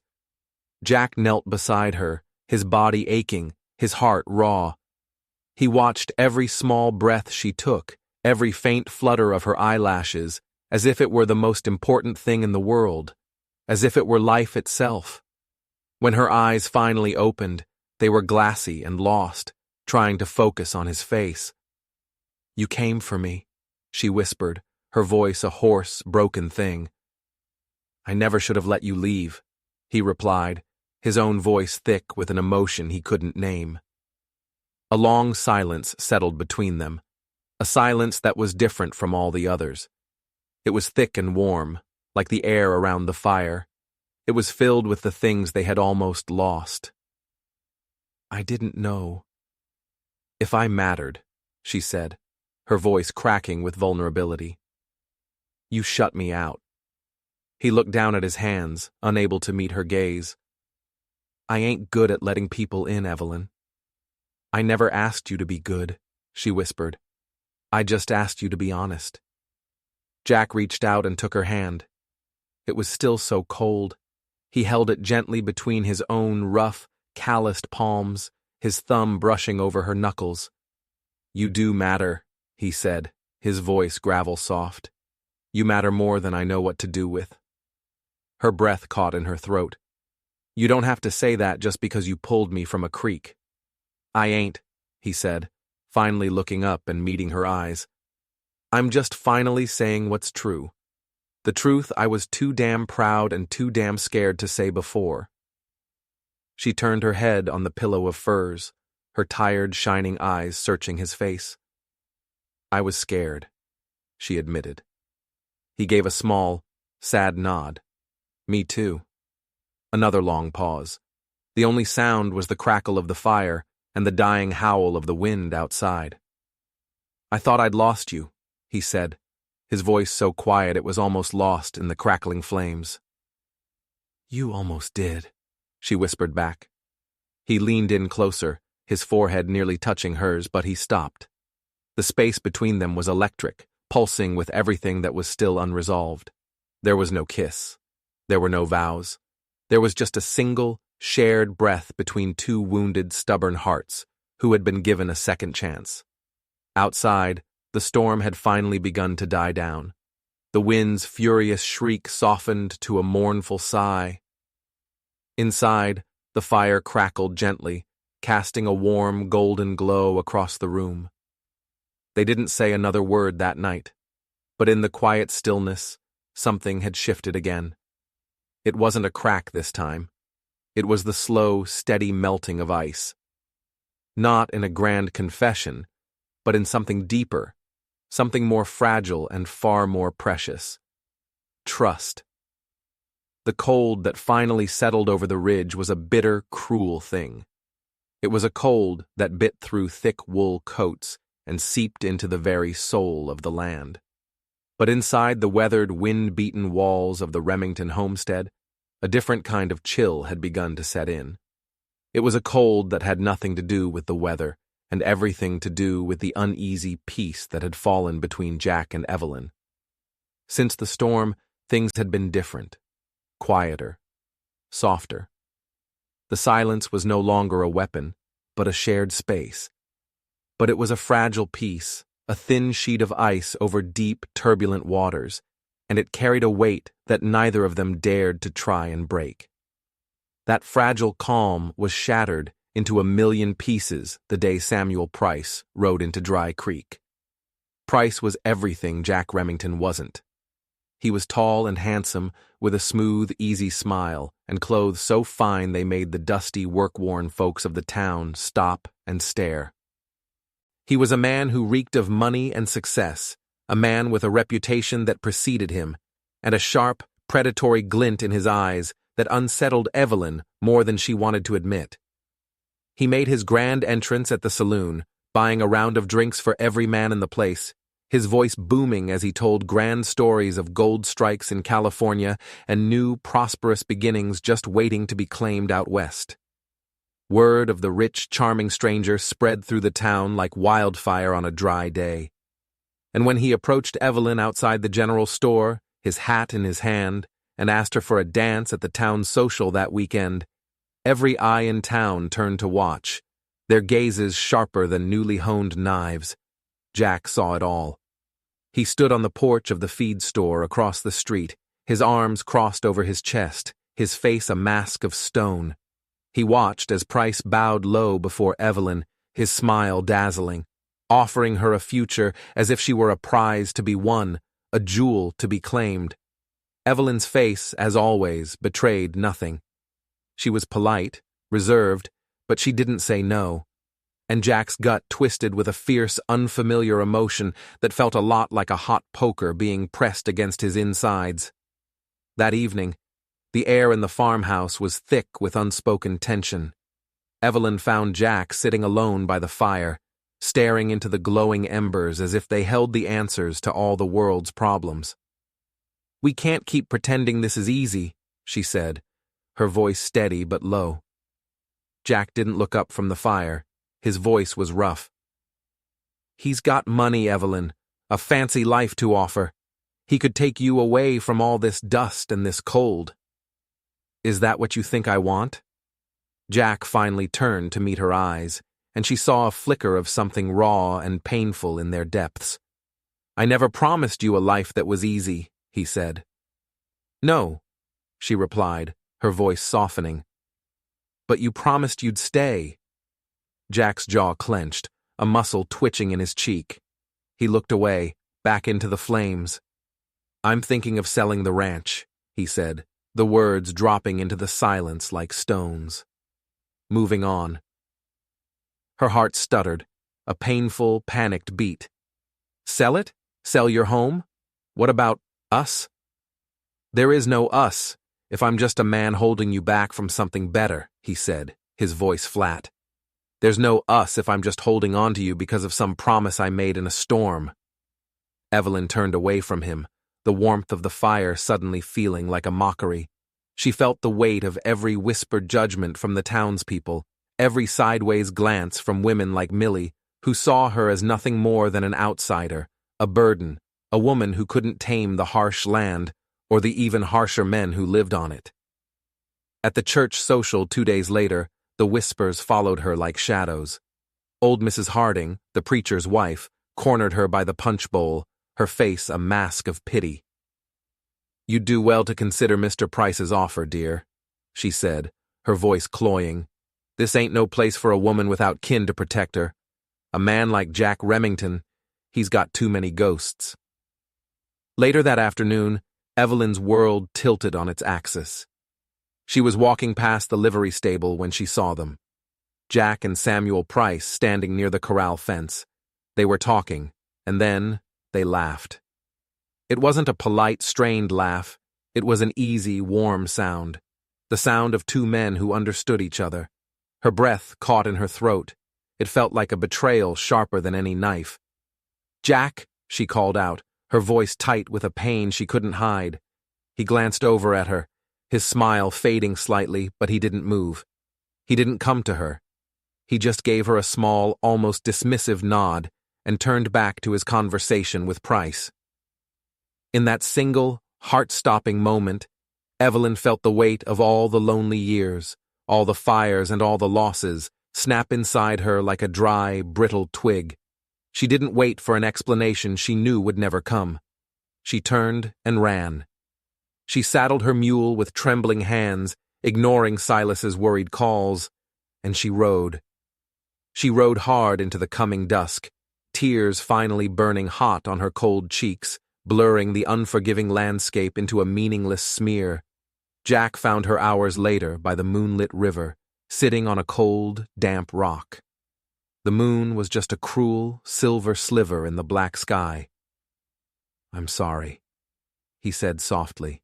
Jack knelt beside her, his body aching, his heart raw. He watched every small breath she took, every faint flutter of her eyelashes, as if it were the most important thing in the world, as if it were life itself. When her eyes finally opened, they were glassy and lost, trying to focus on his face. "You came for me," she whispered, her voice a hoarse, broken thing. "I never should have let you leave," he replied, his own voice thick with an emotion he couldn't name. A long silence settled between them, a silence that was different from all the others. It was thick and warm, like the air around the fire. It was filled with the things they had almost lost. "I didn't know. If I mattered," she said, her voice cracking with vulnerability. "You shut me out." He looked down at his hands, unable to meet her gaze. "I ain't good at letting people in, Evelyn." "I never asked you to be good," she whispered. "I just asked you to be honest." Jack reached out and took her hand. It was still so cold. He held it gently between his own rough, calloused palms, his thumb brushing over her knuckles. "You do matter," he said, his voice gravel-soft. "You matter more than I know what to do with." Her breath caught in her throat. "You don't have to say that just because you pulled me from a creek." "I ain't," he said, finally looking up and meeting her eyes. "I'm just finally saying what's true. The truth I was too damn proud and too damn scared to say before." She turned her head on the pillow of furs, her tired, shining eyes searching his face. "I was scared," she admitted. He gave a small, sad nod. "Me too." Another long pause. The only sound was the crackle of the fire and the dying howl of the wind outside. "I thought I'd lost you," he said, his voice so quiet it was almost lost in the crackling flames. "You almost did," she whispered back. He leaned in closer, his forehead nearly touching hers, but he stopped. The space between them was electric, pulsing with everything that was still unresolved. There was no kiss. There were no vows. There was just a single, shared breath between two wounded, stubborn hearts who had been given a second chance. Outside, the storm had finally begun to die down. The wind's furious shriek softened to a mournful sigh. Inside, the fire crackled gently, casting a warm, golden glow across the room. They didn't say another word that night, but in the quiet stillness, something had shifted again. It wasn't a crack this time. It was the slow, steady melting of ice. Not in a grand confession, but in something deeper, something more fragile and far more precious. Trust. The cold that finally settled over the ridge was a bitter, cruel thing. It was a cold that bit through thick wool coats and seeped into the very soul of the land. But inside the weathered, wind-beaten walls of the Remington homestead, a different kind of chill had begun to set in. It was a cold that had nothing to do with the weather and everything to do with the uneasy peace that had fallen between Jack and Evelyn. Since the storm, things had been different, quieter, softer. The silence was no longer a weapon, but a shared space. But it was a fragile peace, a thin sheet of ice over deep, turbulent waters, and it carried a weight that neither of them dared to try and break. That fragile calm was shattered into a million pieces the day Samuel Price rode into Dry Creek. Price was everything Jack Remington wasn't. He was tall and handsome, with a smooth, easy smile, and clothes so fine they made the dusty, work-worn folks of the town stop and stare. He was a man who reeked of money and success, a man with a reputation that preceded him, and a sharp, predatory glint in his eyes that unsettled Evelyn more than she wanted to admit. He made his grand entrance at the saloon, buying a round of drinks for every man in the place, his voice booming as he told grand stories of gold strikes in California and new, prosperous beginnings just waiting to be claimed out west. Word of the rich, charming stranger spread through the town like wildfire on a dry day. And when he approached Evelyn outside the general store, his hat in his hand, and asked her for a dance at the town social that weekend, every eye in town turned to watch, their gazes sharper than newly honed knives. Jack saw it all. He stood on the porch of the feed store across the street, his arms crossed over his chest, his face a mask of stone. He watched as Price bowed low before Evelyn, his smile dazzling, offering her a future as if she were a prize to be won, a jewel to be claimed. Evelyn's face, as always, betrayed nothing. She was polite, reserved, but she didn't say no. And Jack's gut twisted with a fierce, unfamiliar emotion that felt a lot like a hot poker being pressed against his insides. That evening, the air in the farmhouse was thick with unspoken tension. Evelyn found Jack sitting alone by the fire, staring into the glowing embers as if they held the answers to all the world's problems. "We can't keep pretending this is easy," she said, her voice steady but low. Jack didn't look up from the fire. His voice was rough. "He's got money, Evelyn, a fancy life to offer. He could take you away from all this dust and this cold." "Is that what you think I want?" Jack finally turned to meet her eyes, and she saw a flicker of something raw and painful in their depths. "I never promised you a life that was easy," he said. "No," she replied, her voice softening. "But you promised you'd stay." Jack's jaw clenched, a muscle twitching in his cheek. He looked away, back into the flames. "I'm thinking of selling the ranch," he said, the words dropping into the silence like stones. Moving on. Her heart stuttered, a painful, panicked beat. "Sell it? Sell your home? What about us?" "There is no us, if I'm just a man holding you back from something better," he said, his voice flat. "There's no us if I'm just holding on to you because of some promise I made in a storm." Evelyn turned away from him, the warmth of the fire suddenly feeling like a mockery. She felt the weight of every whispered judgment from the townspeople, every sideways glance from women like Millie, who saw her as nothing more than an outsider, a burden, a woman who couldn't tame the harsh land or the even harsher men who lived on it. At the church social 2 days later, the whispers followed her like shadows. Old Mrs. Harding, the preacher's wife, cornered her by the punch bowl, her face a mask of pity. "You'd do well to consider Mr. Price's offer, dear," she said, her voice cloying. "This ain't no place for a woman without kin to protect her. A man like Jack Remington, he's got too many ghosts." Later that afternoon, Evelyn's world tilted on its axis. She was walking past the livery stable when she saw them. Jack and Samuel Price standing near the corral fence. They were talking, and then they laughed. It wasn't a polite, strained laugh. It was an easy, warm sound. The sound of two men who understood each other. Her breath caught in her throat. It felt like a betrayal sharper than any knife. "Jack," she called out, her voice tight with a pain she couldn't hide. He glanced over at her, his smile fading slightly, but he didn't move. He didn't come to her. He just gave her a small, almost dismissive nod and turned back to his conversation with Price. In that single, heart-stopping moment, Evelyn felt the weight of all the lonely years, all the fires and all the losses, snap inside her like a dry, brittle twig. She didn't wait for an explanation she knew would never come. She turned and ran. She saddled her mule with trembling hands, ignoring Silas's worried calls, and she rode. She rode hard into the coming dusk, tears finally burning hot on her cold cheeks, blurring the unforgiving landscape into a meaningless smear. Jack found her hours later by the moonlit river, sitting on a cold, damp rock. The moon was just a cruel, silver sliver in the black sky. "I'm sorry," he said softly,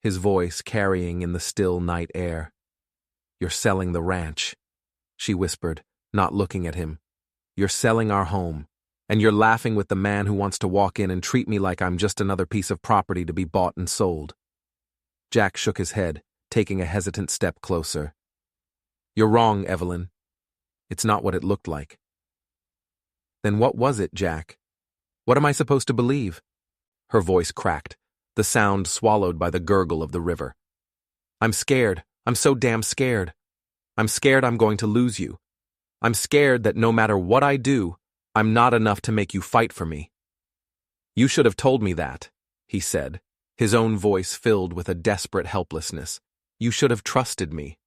his voice carrying in the still night air. "You're selling the ranch," she whispered, not looking at him. "You're selling our home, and you're laughing with the man who wants to walk in and treat me like I'm just another piece of property to be bought and sold." Jack shook his head, taking a hesitant step closer. "You're wrong, Evelyn. It's not what it looked like." "Then what was it, Jack? What am I supposed to believe?" Her voice cracked, the sound swallowed by the gurgle of the river. "I'm scared. I'm so damn scared. I'm scared I'm going to lose you. I'm scared that no matter what I do, I'm not enough to make you fight for me." "You should have told me that," he said, his own voice filled with a desperate helplessness. "You should have trusted me."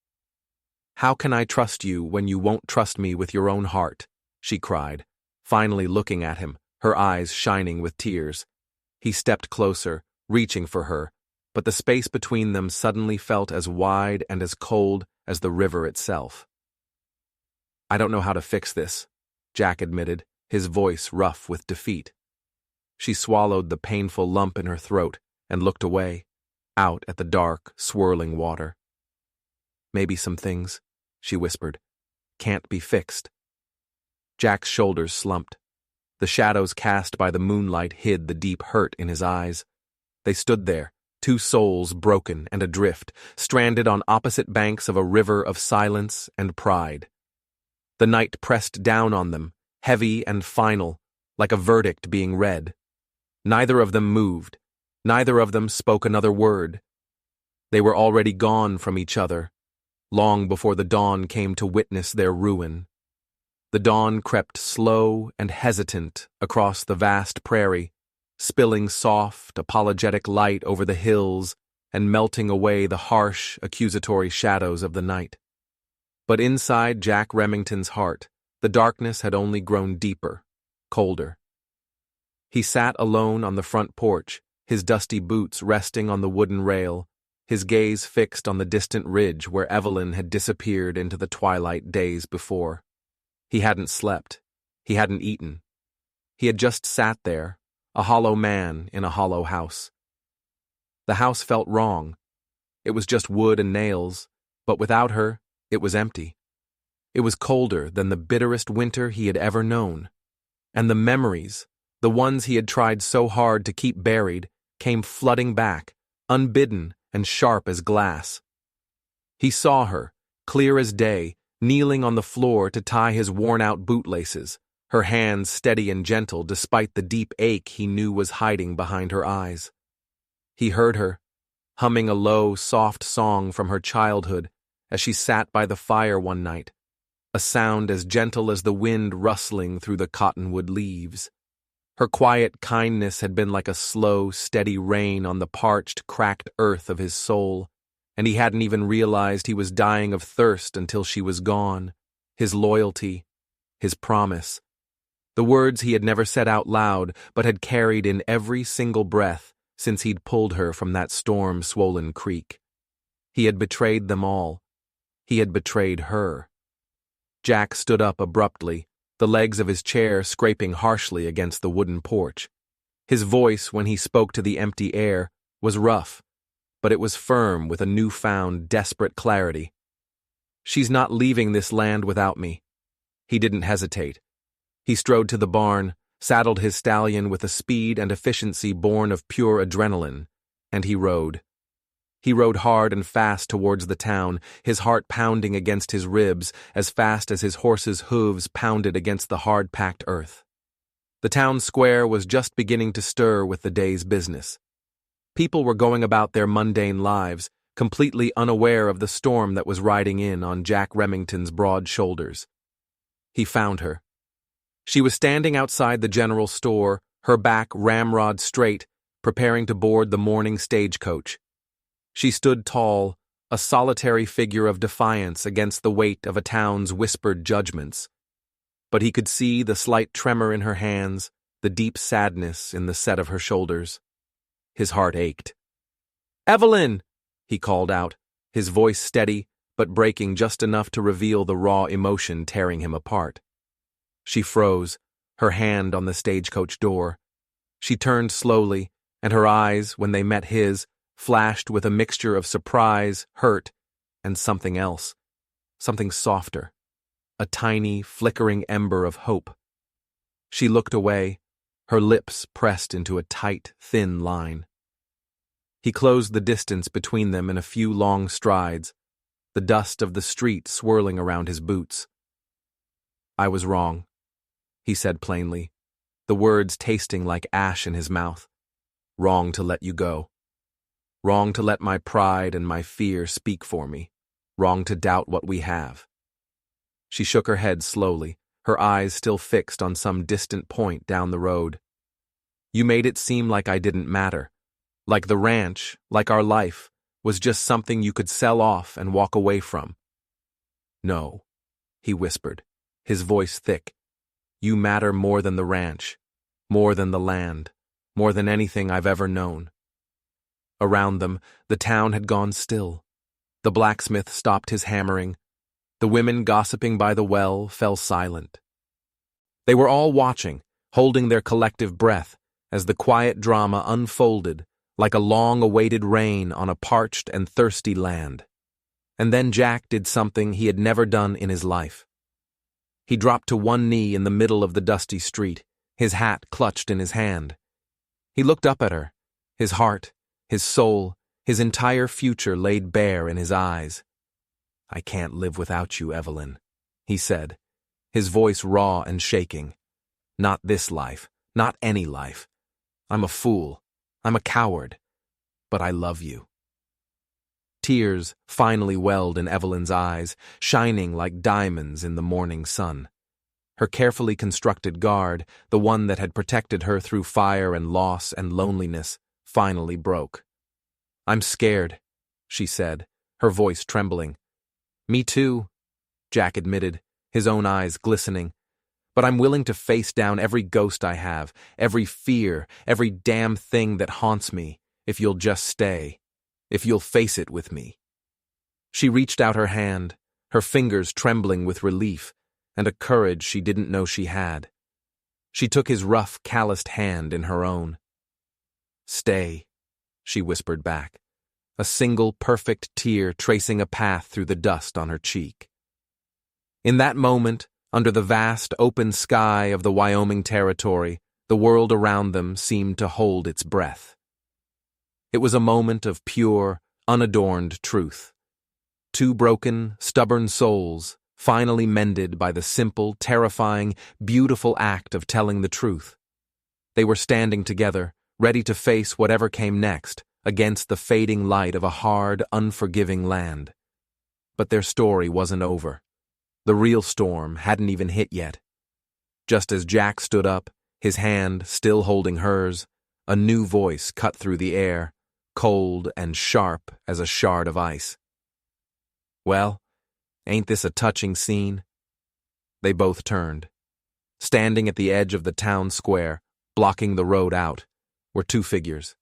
"How can I trust you when you won't trust me with your own heart?" she cried, finally looking at him, her eyes shining with tears. He stepped closer, reaching for her, but the space between them suddenly felt as wide and as cold as the river itself. "I don't know how to fix this," Jack admitted, his voice rough with defeat. She swallowed the painful lump in her throat and looked away, out at the dark, swirling water. "Maybe some things," she whispered, "can't be fixed." Jack's shoulders slumped. The shadows cast by the moonlight hid the deep hurt in his eyes. They stood there, two souls broken and adrift, stranded on opposite banks of a river of silence and pride. The night pressed down on them, heavy and final, like a verdict being read. Neither of them moved. Neither of them spoke another word. They were already gone from each other, long before the dawn came to witness their ruin. The dawn crept slow and hesitant across the vast prairie, spilling soft, apologetic light over the hills and melting away the harsh, accusatory shadows of the night. But inside Jack Remington's heart, the darkness had only grown deeper, colder. He sat alone on the front porch, his dusty boots resting on the wooden rail, his gaze fixed on the distant ridge where Evelyn had disappeared into the twilight days before. He hadn't slept. He hadn't eaten. He had just sat there, a hollow man in a hollow house. The house felt wrong. It was just wood and nails, but without her, it was empty. It was colder than the bitterest winter he had ever known. And the memories, the ones he had tried so hard to keep buried, came flooding back, unbidden and sharp as glass. He saw her, clear as day, kneeling on the floor to tie his worn-out bootlaces, her hands steady and gentle despite the deep ache he knew was hiding behind her eyes. He heard her, humming a low, soft song from her childhood as she sat by the fire one night, a sound as gentle as the wind rustling through the cottonwood leaves. Her quiet kindness had been like a slow, steady rain on the parched, cracked earth of his soul, and he hadn't even realized he was dying of thirst until she was gone. His loyalty, his promise, the words he had never said out loud but had carried in every single breath since he'd pulled her from that storm-swollen creek. He had betrayed them all. He had betrayed her. Jack stood up abruptly, the legs of his chair scraping harshly against the wooden porch. His voice, when he spoke to the empty air, was rough, but it was firm with a newfound, desperate clarity. "She's not leaving this land without me." He didn't hesitate. He strode to the barn, saddled his stallion with a speed and efficiency born of pure adrenaline, and he rode. He rode hard and fast towards the town, his heart pounding against his ribs as fast as his horse's hooves pounded against the hard-packed earth. The town square was just beginning to stir with the day's business. People were going about their mundane lives, completely unaware of the storm that was riding in on Jack Remington's broad shoulders. He found her. She was standing outside the general store, her back ramrod straight, preparing to board the morning stagecoach. She stood tall, a solitary figure of defiance against the weight of a town's whispered judgments. But he could see the slight tremor in her hands, the deep sadness in the set of her shoulders. His heart ached. "Evelyn!" he called out, his voice steady, but breaking just enough to reveal the raw emotion tearing him apart. She froze, her hand on the stagecoach door. She turned slowly, and her eyes, when they met his, flashed with a mixture of surprise, hurt, and something else. Something softer. A tiny, flickering ember of hope. She looked away, her lips pressed into a tight, thin line. He closed the distance between them in a few long strides, the dust of the street swirling around his boots. "I was wrong," he said plainly, the words tasting like ash in his mouth. "Wrong to let you go. Wrong to let my pride and my fear speak for me. Wrong to doubt what we have." She shook her head slowly, her eyes still fixed on some distant point down the road. "You made it seem like I didn't matter. Like the ranch, like our life, was just something you could sell off and walk away from." "No," he whispered, his voice thick. "You matter more than the ranch, more than the land, more than anything I've ever known." Around them, the town had gone still. The blacksmith stopped his hammering. The women gossiping by the well fell silent. They were all watching, holding their collective breath, as the quiet drama unfolded like a long-awaited rain on a parched and thirsty land. And then Jack did something he had never done in his life. He dropped to one knee in the middle of the dusty street, his hat clutched in his hand. He looked up at her, his heart, his soul, his entire future laid bare in his eyes. "I can't live without you, Evelyn," he said, his voice raw and shaking. "Not this life, not any life. I'm a fool. I'm a coward. But I love you." Tears finally welled in Evelyn's eyes, shining like diamonds in the morning sun. Her carefully constructed guard, the one that had protected her through fire and loss and loneliness, finally broke. "I'm scared," she said, her voice trembling. "Me too," Jack admitted, his own eyes glistening. "But I'm willing to face down every ghost I have, every fear, every damn thing that haunts me, if you'll just stay, if you'll face it with me." She reached out her hand, her fingers trembling with relief and a courage she didn't know she had. She took his rough, calloused hand in her own. "Stay," she whispered back, a single perfect tear tracing a path through the dust on her cheek. In that moment, under the vast open sky of the Wyoming Territory, the world around them seemed to hold its breath. It was a moment of pure, unadorned truth. Two broken, stubborn souls, finally mended by the simple, terrifying, beautiful act of telling the truth. They were standing together, ready to face whatever came next, against the fading light of a hard, unforgiving land. But their story wasn't over. The real storm hadn't even hit yet. Just as Jack stood up, his hand still holding hers, a new voice cut through the air, cold and sharp as a shard of ice. "Well, ain't this a touching scene?" They both turned. Standing at the edge of the town square, blocking the road out, were two figures.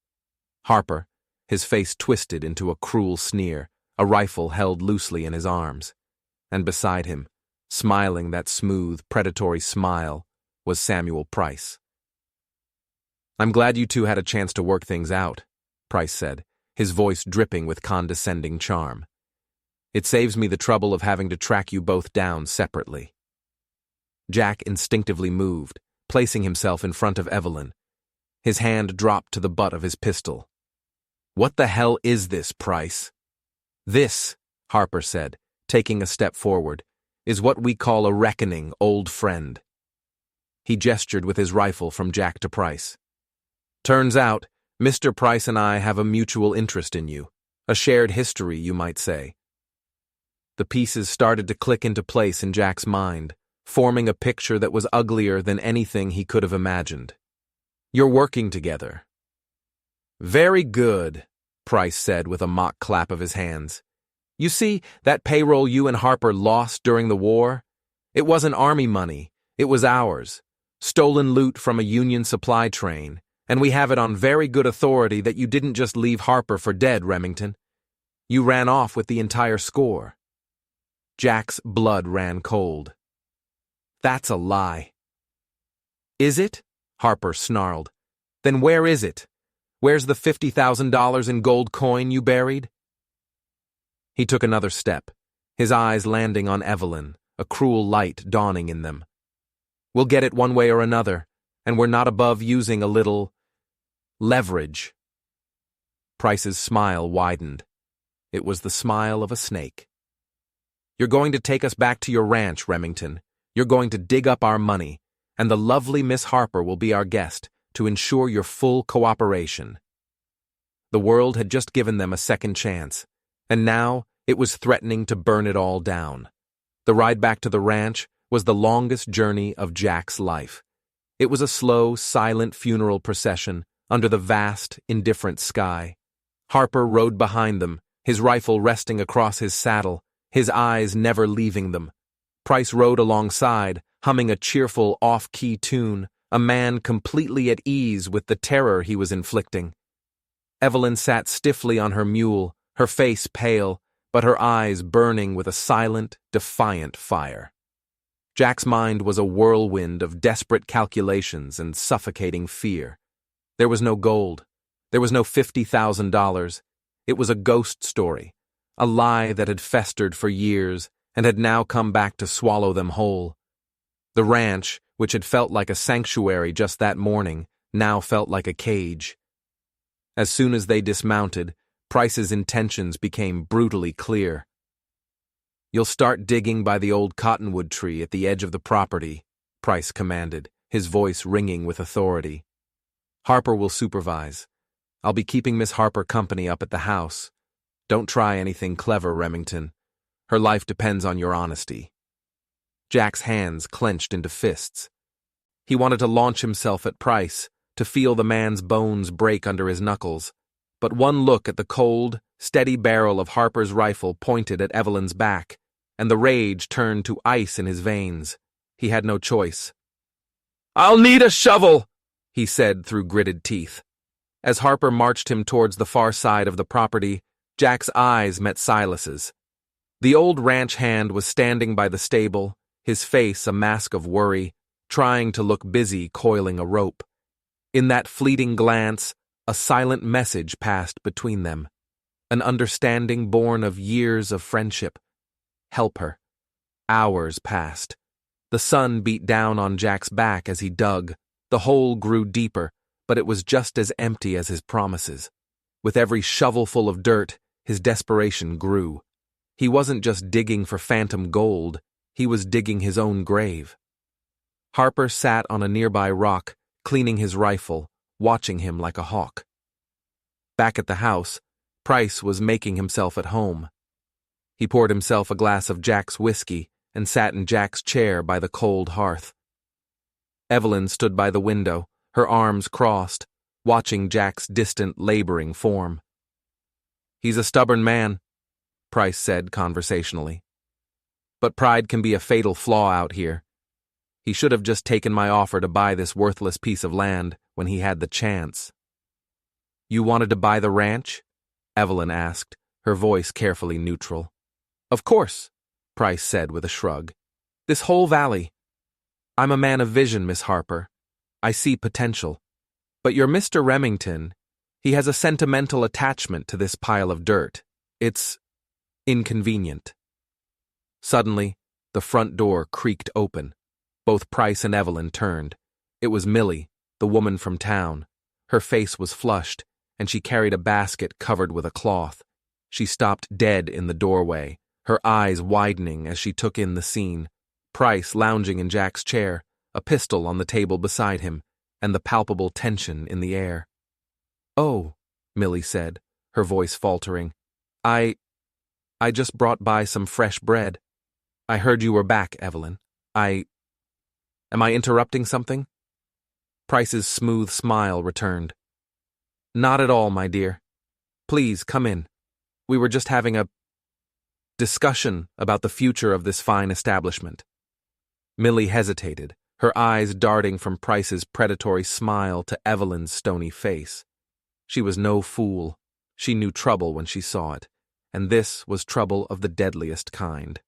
Harper, his face twisted into a cruel sneer, a rifle held loosely in his arms. And beside him, smiling that smooth, predatory smile, was Samuel Price. "I'm glad you two had a chance to work things out," Price said, his voice dripping with condescending charm. "It saves me the trouble of having to track you both down separately." Jack instinctively moved, placing himself in front of Evelyn. His hand dropped to the butt of his pistol. "What the hell is this, Price?" "This," Harper said, taking a step forward, "is what we call a reckoning, old friend." He gestured with his rifle from Jack to Price. "Turns out, Mr. Price and I have a mutual interest in you, a shared history, you might say." The pieces started to click into place in Jack's mind, forming a picture that was uglier than anything he could have imagined. "You're working together." "Very good," Price said with a mock clap of his hands. "You see, that payroll you and Harper lost during the war? It wasn't Army money, it was ours. Stolen loot from a Union supply train, and we have it on very good authority that you didn't just leave Harper for dead, Remington. You ran off with the entire score." Jack's blood ran cold. "That's a lie." "Is it?" Harper snarled. "Then where is it? Where's the $50,000 in gold coin you buried? He took another step, his eyes landing on Evelyn, a cruel light dawning in them. We'll get it one way or another, and we're not above using a little leverage. Price's smile widened. It was the smile of a snake. You're going to take us back to your ranch, Remington. You're going to dig up our money, and the lovely Miss Harper will be our guest to ensure your full cooperation. The world had just given them a second chance, and now it was threatening to burn it all down. The ride back to the ranch was the longest journey of Jack's life. It was a slow, silent funeral procession under the vast, indifferent sky. Harper rode behind them, his rifle resting across his saddle, his eyes never leaving them. Price rode alongside, humming a cheerful, off-key tune, a man completely at ease with the terror he was inflicting. Evelyn sat stiffly on her mule, her face pale, but her eyes burning with a silent, defiant fire. Jack's mind was a whirlwind of desperate calculations and suffocating fear. There was no gold. There was no $50,000. It was a ghost story, a lie that had festered for years and had now come back to swallow them whole. The ranch, which had felt like a sanctuary just that morning, now felt like a cage. As soon as they dismounted, Price's intentions became brutally clear. You'll start digging by the old cottonwood tree at the edge of the property, Price commanded, his voice ringing with authority. Harper will supervise. I'll be keeping Miss Harper company up at the house. Don't try anything clever, Remington. Her life depends on your honesty. Jack's hands clenched into fists. He wanted to launch himself at Price, to feel the man's bones break under his knuckles. But one look at the cold, steady barrel of Harper's rifle pointed at Evelyn's back, and the rage turned to ice in his veins. He had no choice. "I'll need a shovel," he said through gritted teeth. As Harper marched him towards the far side of the property, Jack's eyes met Silas's. The old ranch hand was standing by the stable, his face a mask of worry, trying to look busy coiling a rope. In that fleeting glance, a silent message passed between them, an understanding born of years of friendship. Help her. Hours passed. The sun beat down on Jack's back as he dug. The hole grew deeper, but it was just as empty as his promises. With every shovelful of dirt, his desperation grew. He wasn't just digging for phantom gold, he was digging his own grave. Harper sat on a nearby rock, cleaning his rifle, watching him like a hawk. Back at the house, Price was making himself at home. He poured himself a glass of Jack's whiskey and sat in Jack's chair by the cold hearth. Evelyn stood by the window, her arms crossed, watching Jack's distant, laboring form. "He's a stubborn man," Price said conversationally. "But pride can be a fatal flaw out here. He should have just taken my offer to buy this worthless piece of land when he had the chance." "You wanted to buy the ranch?" Evelyn asked, her voice carefully neutral. "Of course," Price said with a shrug. "This whole valley. I'm a man of vision, Miss Harper. I see potential. But your Mr. Remington, he has a sentimental attachment to this pile of dirt. It's inconvenient." Suddenly, the front door creaked open. Both Price and Evelyn turned. It was Millie, the woman from town. Her face was flushed, and she carried a basket covered with a cloth. She stopped dead in the doorway, her eyes widening as she took in the scene. Price lounging in Jack's chair, a pistol on the table beside him, and the palpable tension in the air. "Oh," Millie said, her voice faltering. I just brought by some fresh bread. I heard you were back, Evelyn. Am I interrupting something?" Price's smooth smile returned. "Not at all, my dear. Please, come in. We were just having a discussion about the future of this fine establishment." Millie hesitated, her eyes darting from Price's predatory smile to Evelyn's stony face. She was no fool. She knew trouble when she saw it, and this was trouble of the deadliest kind.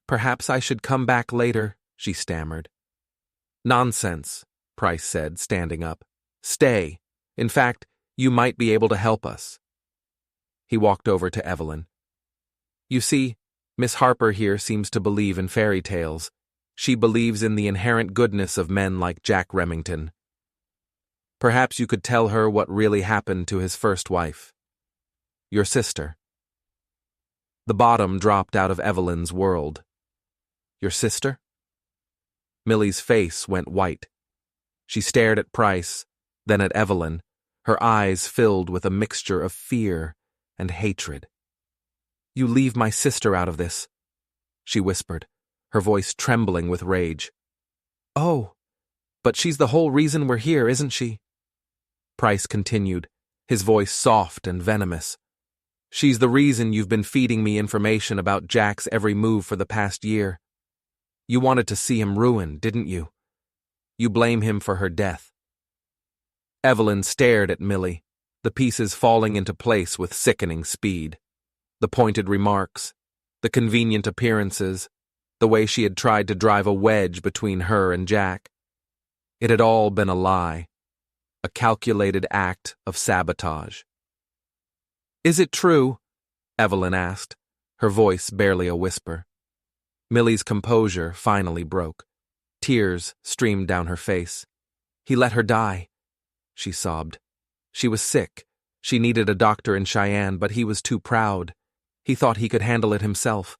Perhaps I should come back later," she stammered. "Nonsense," Price said, standing up. Stay. In fact, you might be able to help us." He walked over to Evelyn. "You see, Miss Harper here seems to believe in fairy tales. She believes in the inherent goodness of men like Jack Remington. Perhaps you could tell her what really happened to his first wife. Your sister." The bottom dropped out of Evelyn's world. "Your sister?" Millie's face went white. She stared at Price, then at Evelyn, her eyes filled with a mixture of fear and hatred. "You leave my sister out of this," she whispered, her voice trembling with rage. "Oh, but she's the whole reason we're here, isn't she?" Price continued, his voice soft and venomous. "She's the reason you've been feeding me information about Jack's every move for the past year. You wanted to see him ruined, didn't you? You blame him for her death." Evelyn stared at Millie, the pieces falling into place with sickening speed. The pointed remarks, the convenient appearances, the way she had tried to drive a wedge between her and Jack. It had all been a lie, a calculated act of sabotage. "Is it true?" Evelyn asked, her voice barely a whisper. Millie's composure finally broke. Tears streamed down her face. "He let her die," she sobbed. "She was sick. She needed a doctor in Cheyenne, but he was too proud. He thought he could handle it himself.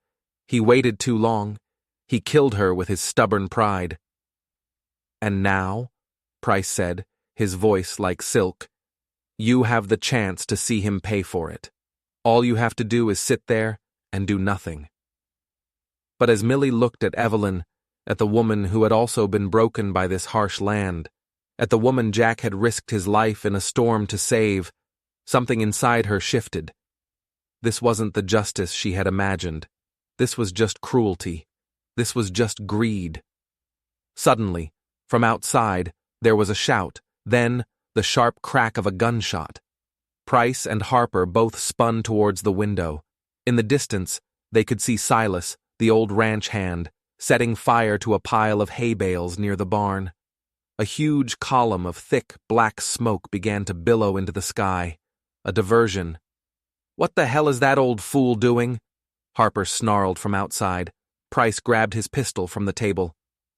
He waited too long. He killed her with his stubborn pride." "And now," Price said, his voice like silk, "you have the chance to see him pay for it. All you have to do is sit there and do nothing." But as Millie looked at Evelyn, at the woman who had also been broken by this harsh land, at the woman Jack had risked his life in a storm to save, something inside her shifted. This wasn't the justice she had imagined. This was just cruelty. This was just greed. Suddenly, from outside, there was a shout, then the sharp crack of a gunshot. Price and Harper both spun towards the window. In the distance, they could see Silas, the old ranch hand, setting fire to a pile of hay bales near the barn. A huge column of thick, black smoke began to billow into the sky. A diversion. "What the hell is that old fool doing?" Harper snarled from outside. Price grabbed his pistol from the table.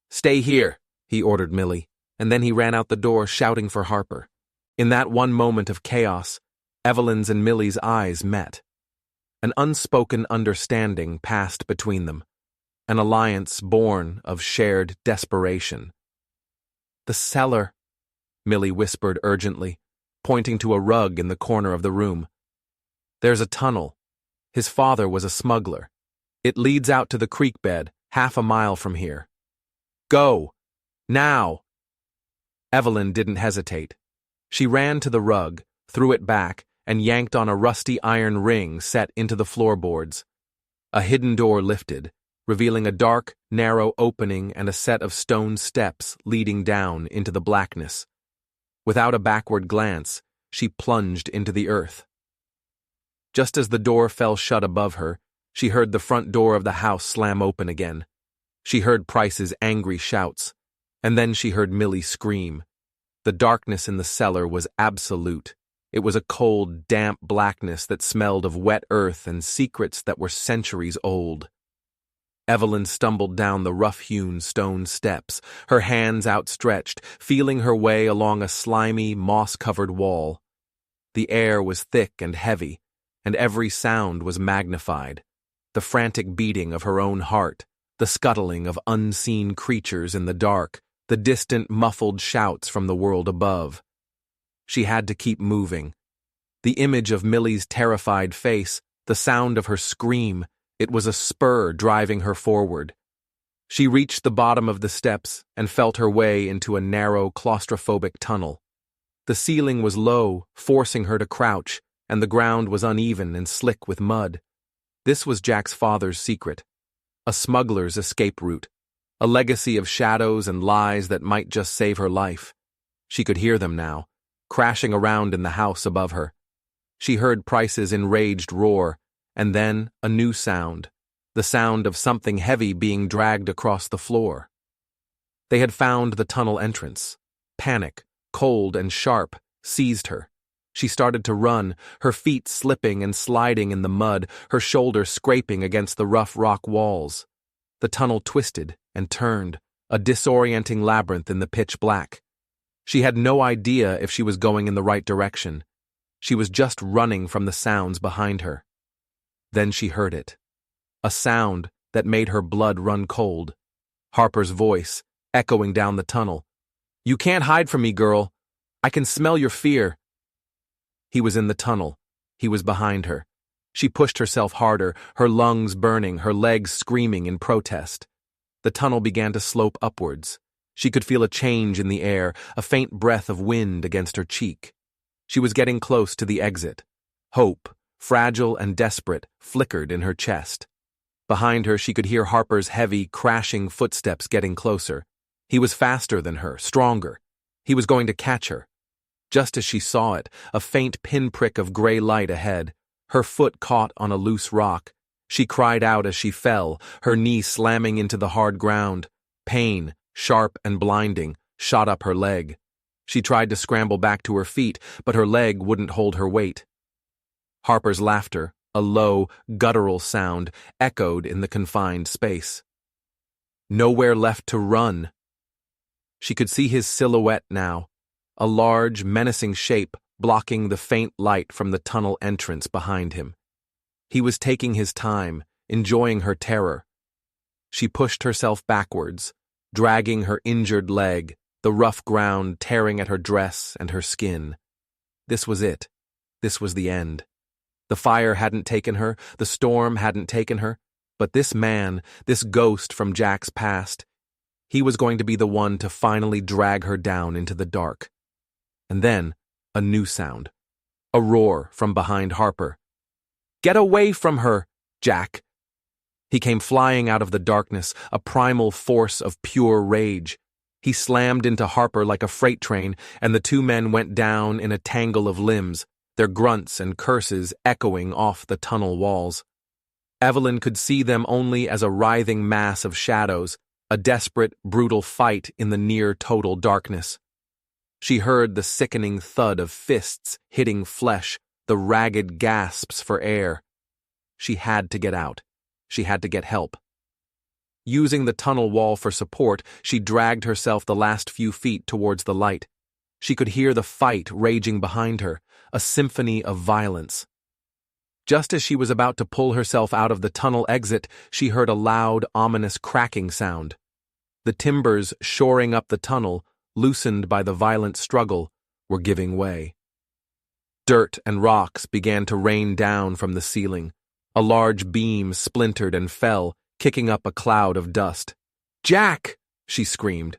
"Stay here," he ordered Millie, and then he ran out the door shouting for Harper. In that one moment of chaos, Evelyn's and Millie's eyes met. An unspoken understanding passed between them, an alliance born of shared desperation. "The cellar," Millie whispered urgently, pointing to a rug in the corner of the room. "There's a tunnel. His father was a smuggler. It leads out to the creek bed, half a mile from here. Go! Now!" Evelyn didn't hesitate. She ran to the rug, threw it back, and yanked on a rusty iron ring set into the floorboards. A hidden door lifted, revealing a dark, narrow opening and a set of stone steps leading down into the blackness. Without a backward glance, she plunged into the earth. Just as the door fell shut above her, she heard the front door of the house slam open again. She heard Price's angry shouts, and then she heard Millie scream. The darkness in the cellar was absolute. It was a cold, damp blackness that smelled of wet earth and secrets that were centuries old. Evelyn stumbled down the rough-hewn stone steps, her hands outstretched, feeling her way along a slimy, moss-covered wall. The air was thick and heavy, and every sound was magnified. The frantic beating of her own heart, the scuttling of unseen creatures in the dark, the distant, muffled shouts from the world above. She had to keep moving. The image of Millie's terrified face, the sound of her scream, it was a spur driving her forward. She reached the bottom of the steps and felt her way into a narrow, claustrophobic tunnel. The ceiling was low, forcing her to crouch, and the ground was uneven and slick with mud. This was Jack's father's secret. A smuggler's escape route. A legacy of shadows and lies that might just save her life. She could hear them now, crashing around in the house above her. She heard Price's enraged roar, and then a new sound, the sound of something heavy being dragged across the floor. They had found the tunnel entrance. Panic, cold and sharp, seized her. She started to run, her feet slipping and sliding in the mud, her shoulder scraping against the rough rock walls. The tunnel twisted and turned, a disorienting labyrinth in the pitch black. She had no idea if she was going in the right direction. She was just running from the sounds behind her. Then she heard it. A sound that made her blood run cold. Harper's voice, echoing down the tunnel. "You can't hide from me, girl. I can smell your fear." He was in the tunnel. He was behind her. She pushed herself harder, her lungs burning, her legs screaming in protest. The tunnel began to slope upwards. She could feel a change in the air, a faint breath of wind against her cheek. She was getting close to the exit. Hope, fragile and desperate, flickered in her chest. Behind her, she could hear Harper's heavy, crashing footsteps getting closer. He was faster than her, stronger. He was going to catch her. Just as she saw it, a faint pinprick of gray light ahead. Her foot caught on a loose rock. She cried out as she fell, her knee slamming into the hard ground. Pain, sharp and blinding, shot up her leg. She tried to scramble back to her feet, but her leg wouldn't hold her weight. Harper's laughter, a low, guttural sound, echoed in the confined space. Nowhere left to run. She could see his silhouette now, a large, menacing shape blocking the faint light from the tunnel entrance behind him. He was taking his time, enjoying her terror. She pushed herself backwards, dragging her injured leg, the rough ground tearing at her dress and her skin. This was it. This was the end. The fire hadn't taken her, the storm hadn't taken her, but this man, this ghost from Jack's past, he was going to be the one to finally drag her down into the dark. And then, a new sound. A roar from behind Harper. "Get away from her, Jack!" He came flying out of the darkness, a primal force of pure rage. He slammed into Harper like a freight train, and the two men went down in a tangle of limbs, their grunts and curses echoing off the tunnel walls. Evelyn could see them only as a writhing mass of shadows, a desperate, brutal fight in the near-total darkness. She heard the sickening thud of fists hitting flesh, the ragged gasps for air. She had to get out. She had to get help. Using the tunnel wall for support, she dragged herself the last few feet towards the light. She could hear the fight raging behind her, a symphony of violence. Just as she was about to pull herself out of the tunnel exit, she heard a loud, ominous cracking sound. The timbers shoring up the tunnel, loosened by the violent struggle, were giving way. Dirt and rocks began to rain down from the ceiling. A large beam splintered and fell, kicking up a cloud of dust. "Jack!" she screamed.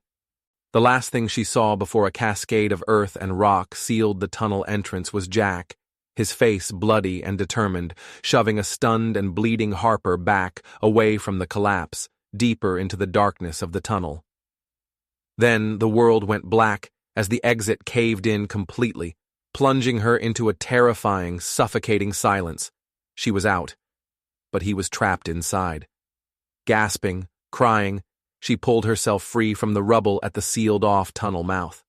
The last thing she saw before a cascade of earth and rock sealed the tunnel entrance was Jack, his face bloody and determined, shoving a stunned and bleeding Harper back, away from the collapse, deeper into the darkness of the tunnel. Then the world went black as the exit caved in completely, plunging her into a terrifying, suffocating silence. She was out, but he was trapped inside. Gasping, crying, she pulled herself free from the rubble at the sealed-off tunnel mouth.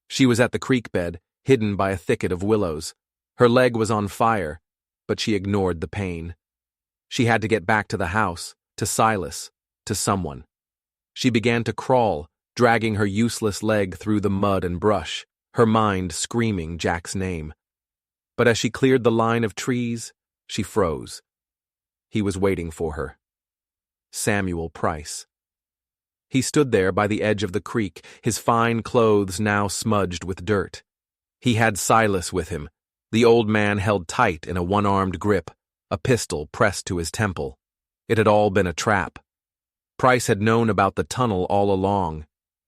She was at the creek bed, hidden by a thicket of willows. Her leg was on fire, but she ignored the pain. She had to get back to the house, to Silas, to someone. She began to crawl, dragging her useless leg through the mud and brush, her mind screaming Jack's name. But as she cleared the line of trees, she froze. He was waiting for her. Samuel Price. He stood there by the edge of the creek, his fine clothes now smudged with dirt. He had Silas with him, the old man held tight in a one-armed grip, a pistol pressed to his temple. It had all been a trap. Price had known about the tunnel all along.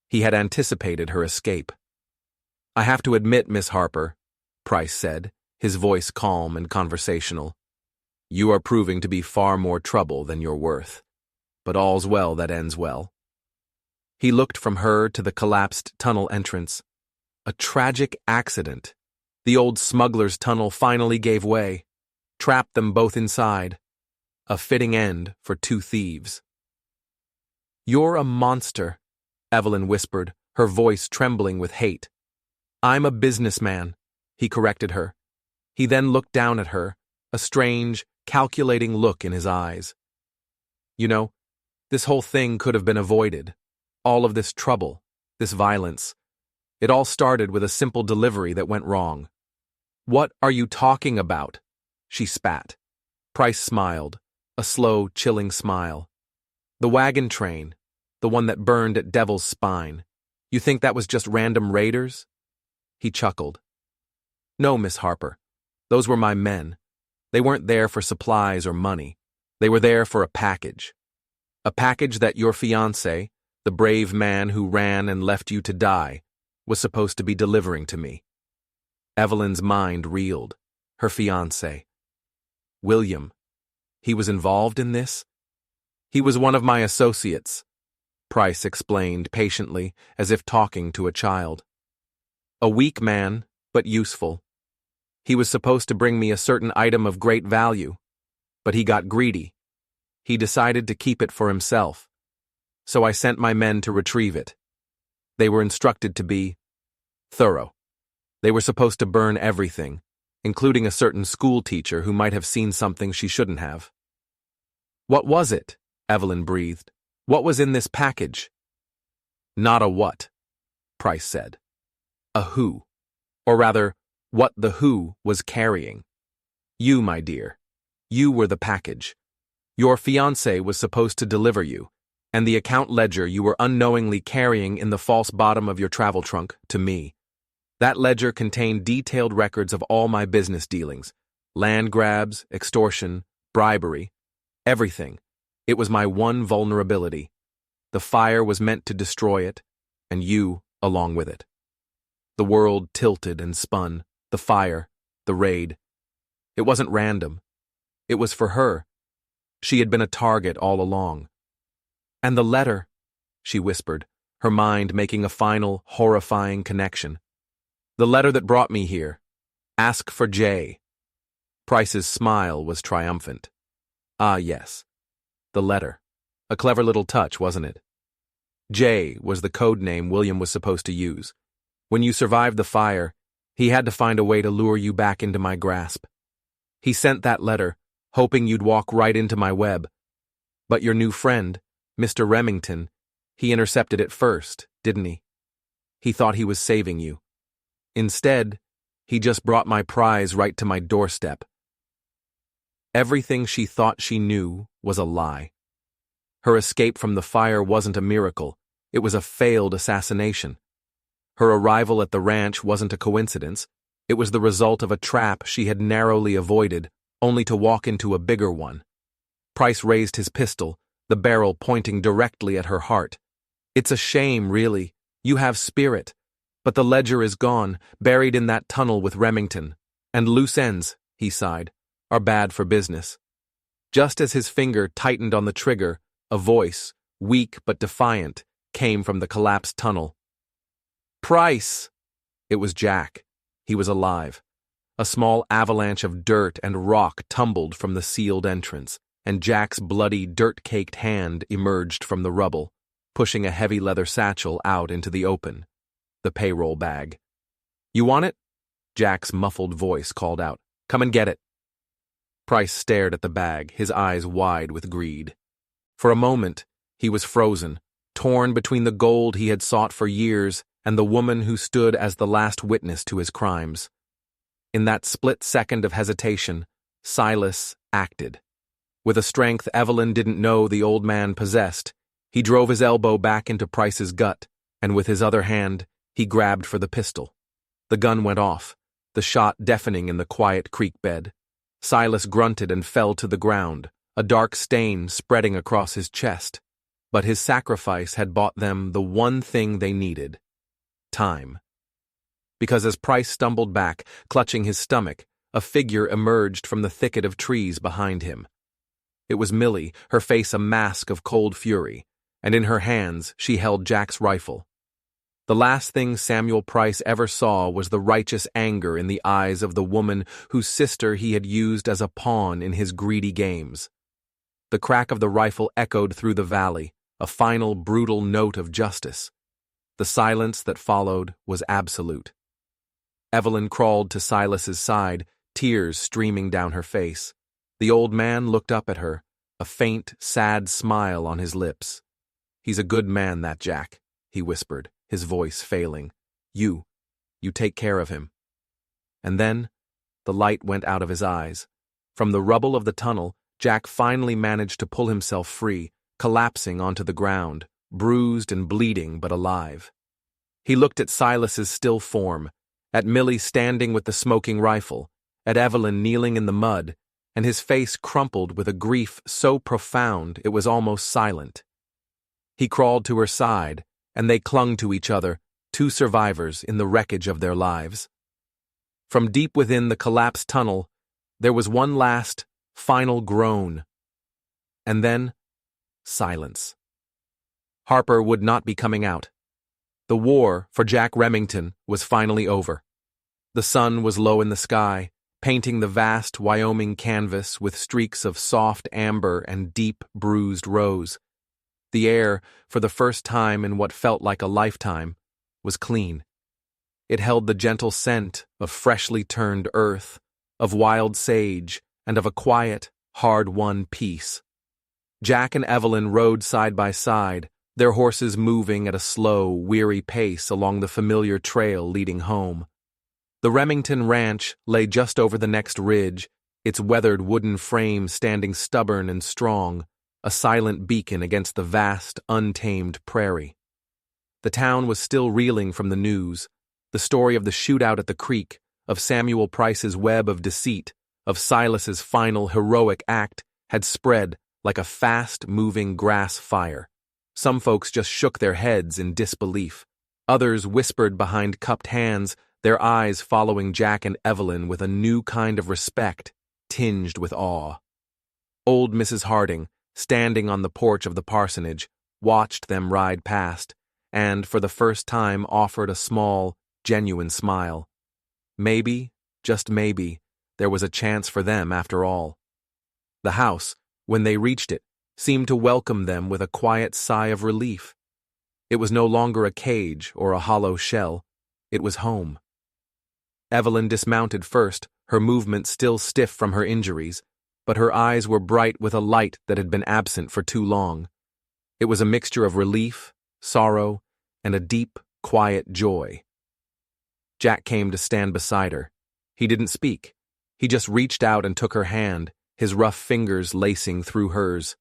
He had anticipated her escape. "I have to admit, Miss Harper," Price said, his voice calm and conversational, "you are proving to be far more trouble than you're worth. But all's well that ends well." He looked from her to the collapsed tunnel entrance. A tragic accident. The old smuggler's tunnel finally gave way, trapped them both inside. A fitting end for two thieves. "You're a monster," Evelyn whispered, her voice trembling with hate. I'm a businessman, he corrected her. He then looked down at her, a strange, calculating look in his eyes. You know, this whole thing could have been avoided. All of this trouble, this violence. It all started with a simple delivery that went wrong. What are you talking about? She spat. Price smiled, a slow, chilling smile. The wagon train, the one that burned at Devil's Spine. You think that was just random raiders? He chuckled. No, Miss Harper. Those were my men. They weren't there for supplies or money. They were there for a package. A package that your fiancé, the brave man who ran and left you to die, was supposed to be delivering to me. Evelyn's mind reeled. Her fiancé. William. He was involved in this? He was one of my associates, Price explained patiently, as if talking to a child. A weak man, but useful. He was supposed to bring me a certain item of great value, but he got greedy. He decided to keep it for himself. So I sent my men to retrieve it. They were instructed to be thorough. They were supposed to burn everything, including a certain school teacher who might have seen something she shouldn't have. What was it? Evelyn breathed. What was in this package? Not a what, Price said. A who. Or rather, what the who was carrying. You, my dear. You were the package. Your fiancé was supposed to deliver you, and the account ledger you were unknowingly carrying in the false bottom of your travel trunk to me. That ledger contained detailed records of all my business dealings, land grabs, extortion, bribery, everything. It was my one vulnerability. The fire was meant to destroy it, and you along with it. The world tilted and spun, the fire, the raid. It wasn't random. It was for her. She had been a target all along. And the letter, she whispered, her mind making a final, horrifying connection. The letter that brought me here. Ask for Jay. Price's smile was triumphant. Ah, yes. The letter. A clever little touch, wasn't it? Jay was the code name William was supposed to use. When you survived the fire, he had to find a way to lure you back into my grasp. He sent that letter, hoping you'd walk right into my web. But your new friend, Mr. Remington, he intercepted it first, didn't he? He thought he was saving you. Instead, he just brought my prize right to my doorstep. Everything she thought she knew was a lie. Her escape from the fire wasn't a miracle, it was a failed assassination. Her arrival at the ranch wasn't a coincidence, it was the result of a trap she had narrowly avoided, only to walk into a bigger one. Price raised his pistol, the barrel pointing directly at her heart. It's a shame, really. You have spirit. But the ledger is gone, buried in that tunnel with Remington. And loose ends, he sighed, are bad for business. Just as his finger tightened on the trigger, a voice, weak but defiant, came from the collapsed tunnel. Price! It was Jack. He was alive. A small avalanche of dirt and rock tumbled from the sealed entrance, and Jack's bloody, dirt-caked hand emerged from the rubble, pushing a heavy leather satchel out into the open. The payroll bag. You want it? Jack's muffled voice called out. Come and get it. Price stared at the bag, his eyes wide with greed. For a moment, he was frozen, torn between the gold he had sought for years and the woman who stood as the last witness to his crimes. In that split second of hesitation, Silas acted. With a strength Evelyn didn't know the old man possessed, he drove his elbow back into Price's gut, and with his other hand, he grabbed for the pistol. The gun went off, the shot deafening in the quiet creek bed. Silas grunted and fell to the ground, a dark stain spreading across his chest. But his sacrifice had bought them the one thing they needed: time. Because as Price stumbled back, clutching his stomach, a figure emerged from the thicket of trees behind him. It was Millie, her face a mask of cold fury, and in her hands she held Jack's rifle. The last thing Samuel Price ever saw was the righteous anger in the eyes of the woman whose sister he had used as a pawn in his greedy games. The crack of the rifle echoed through the valley, a final brutal note of justice. The silence that followed was absolute. Evelyn crawled to Silas's side, tears streaming down her face. The old man looked up at her, a faint, sad smile on his lips. "He's a good man, that Jack," he whispered, his voice failing. You take care of him." And then, the light went out of his eyes. From the rubble of the tunnel, Jack finally managed to pull himself free, collapsing onto the ground, bruised and bleeding but alive. He looked at Silas's still form, at Millie standing with the smoking rifle, at Evelyn kneeling in the mud, and his face crumpled with a grief so profound it was almost silent. He crawled to her side, and they clung to each other, two survivors in the wreckage of their lives. From deep within the collapsed tunnel, there was one last, final groan. And then, silence. Harper would not be coming out. The war for Jack Remington was finally over. The sun was low in the sky, painting the vast Wyoming canvas with streaks of soft amber and deep bruised rose. The air, for the first time in what felt like a lifetime, was clean. It held the gentle scent of freshly turned earth, of wild sage, and of a quiet, hard-won peace. Jack and Evelyn rode side by side, their horses moving at a slow, weary pace along the familiar trail leading home. The Remington Ranch lay just over the next ridge, its weathered wooden frame standing stubborn and strong, a silent beacon against the vast, untamed prairie. The town was still reeling from the news, the story of the shootout at the creek, of Samuel Price's web of deceit, of Silas's final heroic act, had spread like a fast-moving grass fire. Some folks just shook their heads in disbelief. Others whispered behind cupped hands, their eyes following Jack and Evelyn with a new kind of respect, tinged with awe. Old Mrs. Harding, standing on the porch of the parsonage, watched them ride past, and for the first time offered a small, genuine smile. Maybe, just maybe, there was a chance for them after all. The house, when they reached it, seemed to welcome them with a quiet sigh of relief. It was no longer a cage or a hollow shell. It was home. Evelyn dismounted first, her movements still stiff from her injuries, but her eyes were bright with a light that had been absent for too long. It was a mixture of relief, sorrow, and a deep, quiet joy. Jack came to stand beside her. He didn't speak. He just reached out and took her hand, his rough fingers lacing through hers.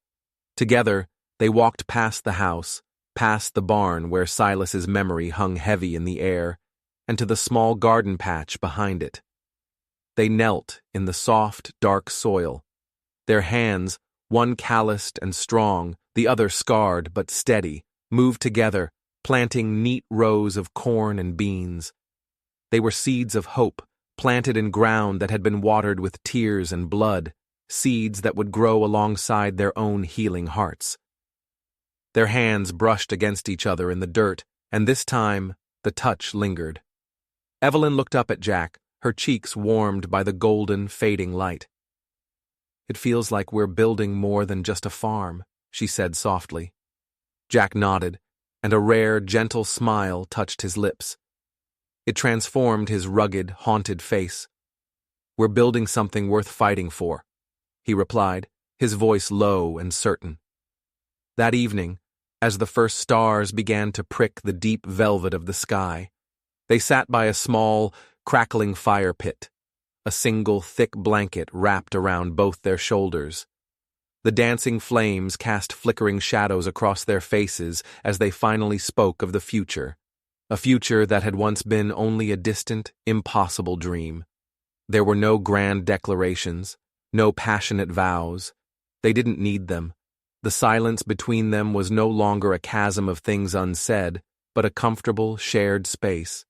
Together, they walked past the house, past the barn where Silas's memory hung heavy in the air, and to the small garden patch behind it. They knelt in the soft, dark soil. Their hands, one calloused and strong, the other scarred but steady, moved together, planting neat rows of corn and beans. They were seeds of hope, planted in ground that had been watered with tears and blood, seeds that would grow alongside their own healing hearts. Their hands brushed against each other in the dirt, and this time the touch lingered. Evelyn looked up at Jack, her cheeks warmed by the golden, fading light. "It feels like we're building more than just a farm," she said softly. Jack nodded, and a rare, gentle smile touched his lips. It transformed his rugged, haunted face. "We're building something worth fighting for," he replied, his voice low and certain. That evening, as the first stars began to prick the deep velvet of the sky, they sat by a small, crackling fire pit, a single thick blanket wrapped around both their shoulders. The dancing flames cast flickering shadows across their faces as they finally spoke of the future, a future that had once been only a distant, impossible dream. There were no grand declarations, no passionate vows. They didn't need them. The silence between them was no longer a chasm of things unsaid, but a comfortable, shared space.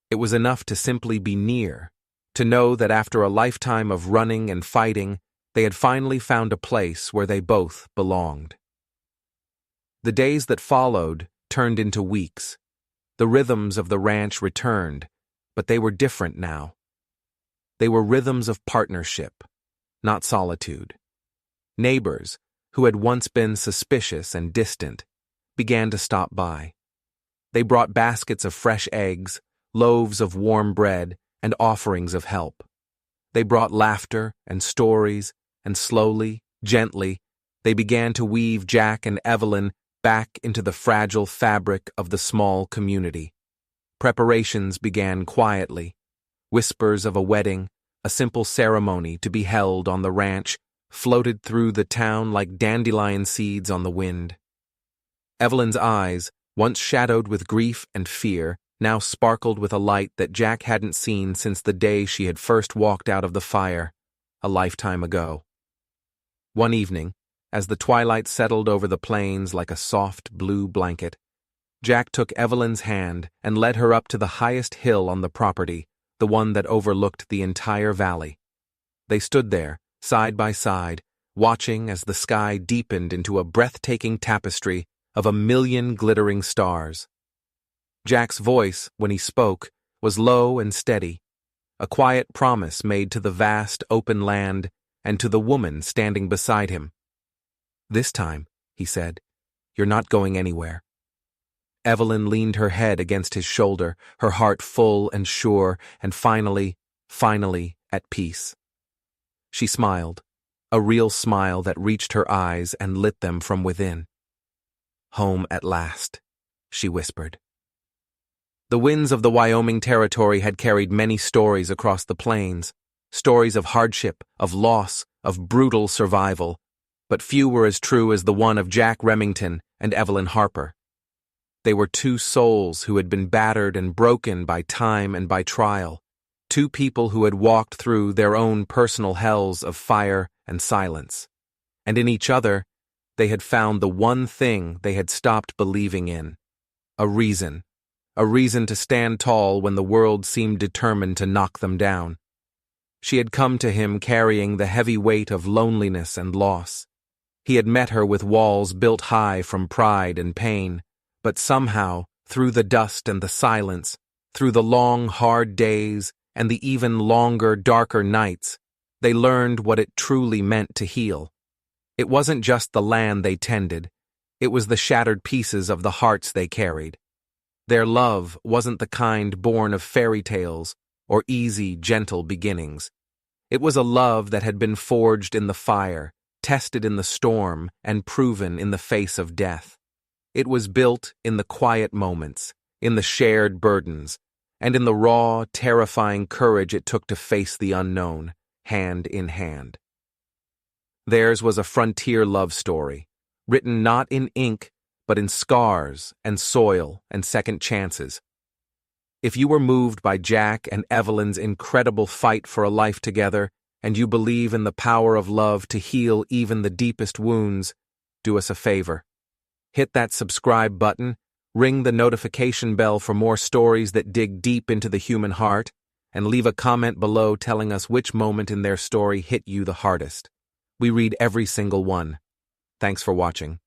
It was enough to simply be near, to know that after a lifetime of running and fighting, they had finally found a place where they both belonged. The days that followed turned into weeks. The rhythms of the ranch returned, but they were different now. They were rhythms of partnership, not solitude. Neighbors, who had once been suspicious and distant, began to stop by. They brought baskets of fresh eggs, loaves of warm bread, and offerings of help. They brought laughter and stories, and slowly, gently, they began to weave Jack and Evelyn back into the fragile fabric of the small community. Preparations began quietly. Whispers of a wedding, a simple ceremony to be held on the ranch, floated through the town like dandelion seeds on the wind. Evelyn's eyes, once shadowed with grief and fear, now sparkled with a light that Jack hadn't seen since the day she had first walked out of the fire, a lifetime ago. One evening, as the twilight settled over the plains like a soft blue blanket, Jack took Evelyn's hand and led her up to the highest hill on the property, the one that overlooked the entire valley. They stood there, side by side, watching as the sky deepened into a breathtaking tapestry of 1,000,000 glittering stars. Jack's voice, when he spoke, was low and steady, a quiet promise made to the vast open land and to the woman standing beside him. "This time," he said, "you're not going anywhere." Evelyn leaned her head against his shoulder, her heart full and sure, and finally at peace. She smiled, a real smile that reached her eyes and lit them from within. "Home at last," she whispered. The winds of the Wyoming Territory had carried many stories across the plains, stories of hardship, of loss, of brutal survival, but few were as true as the one of Jack Remington and Evelyn Harper. They were two souls who had been battered and broken by time and by trial, two people who had walked through their own personal hells of fire and silence. And in each other, they had found the one thing they had stopped believing in, a reason to stand tall when the world seemed determined to knock them down. She had come to him carrying the heavy weight of loneliness and loss. He had met her with walls built high from pride and pain, but somehow, through the dust and the silence, through the long, hard days and the even longer, darker nights, they learned what it truly meant to heal. It wasn't just the land they tended, it was the shattered pieces of the hearts they carried. Their love wasn't the kind born of fairy tales or easy, gentle beginnings. It was a love that had been forged in the fire, tested in the storm, and proven in the face of death. It was built in the quiet moments, in the shared burdens, and in the raw, terrifying courage it took to face the unknown, hand in hand. Theirs was a frontier love story, written not in ink, but in scars and soil and second chances. If you were moved by Jack and Evelyn's incredible fight for a life together, and you believe in the power of love to heal even the deepest wounds, do us a favor. Hit that subscribe button, ring the notification bell for more stories that dig deep into the human heart, and leave a comment below telling us which moment in their story hit you the hardest. We read every single one. Thanks for watching.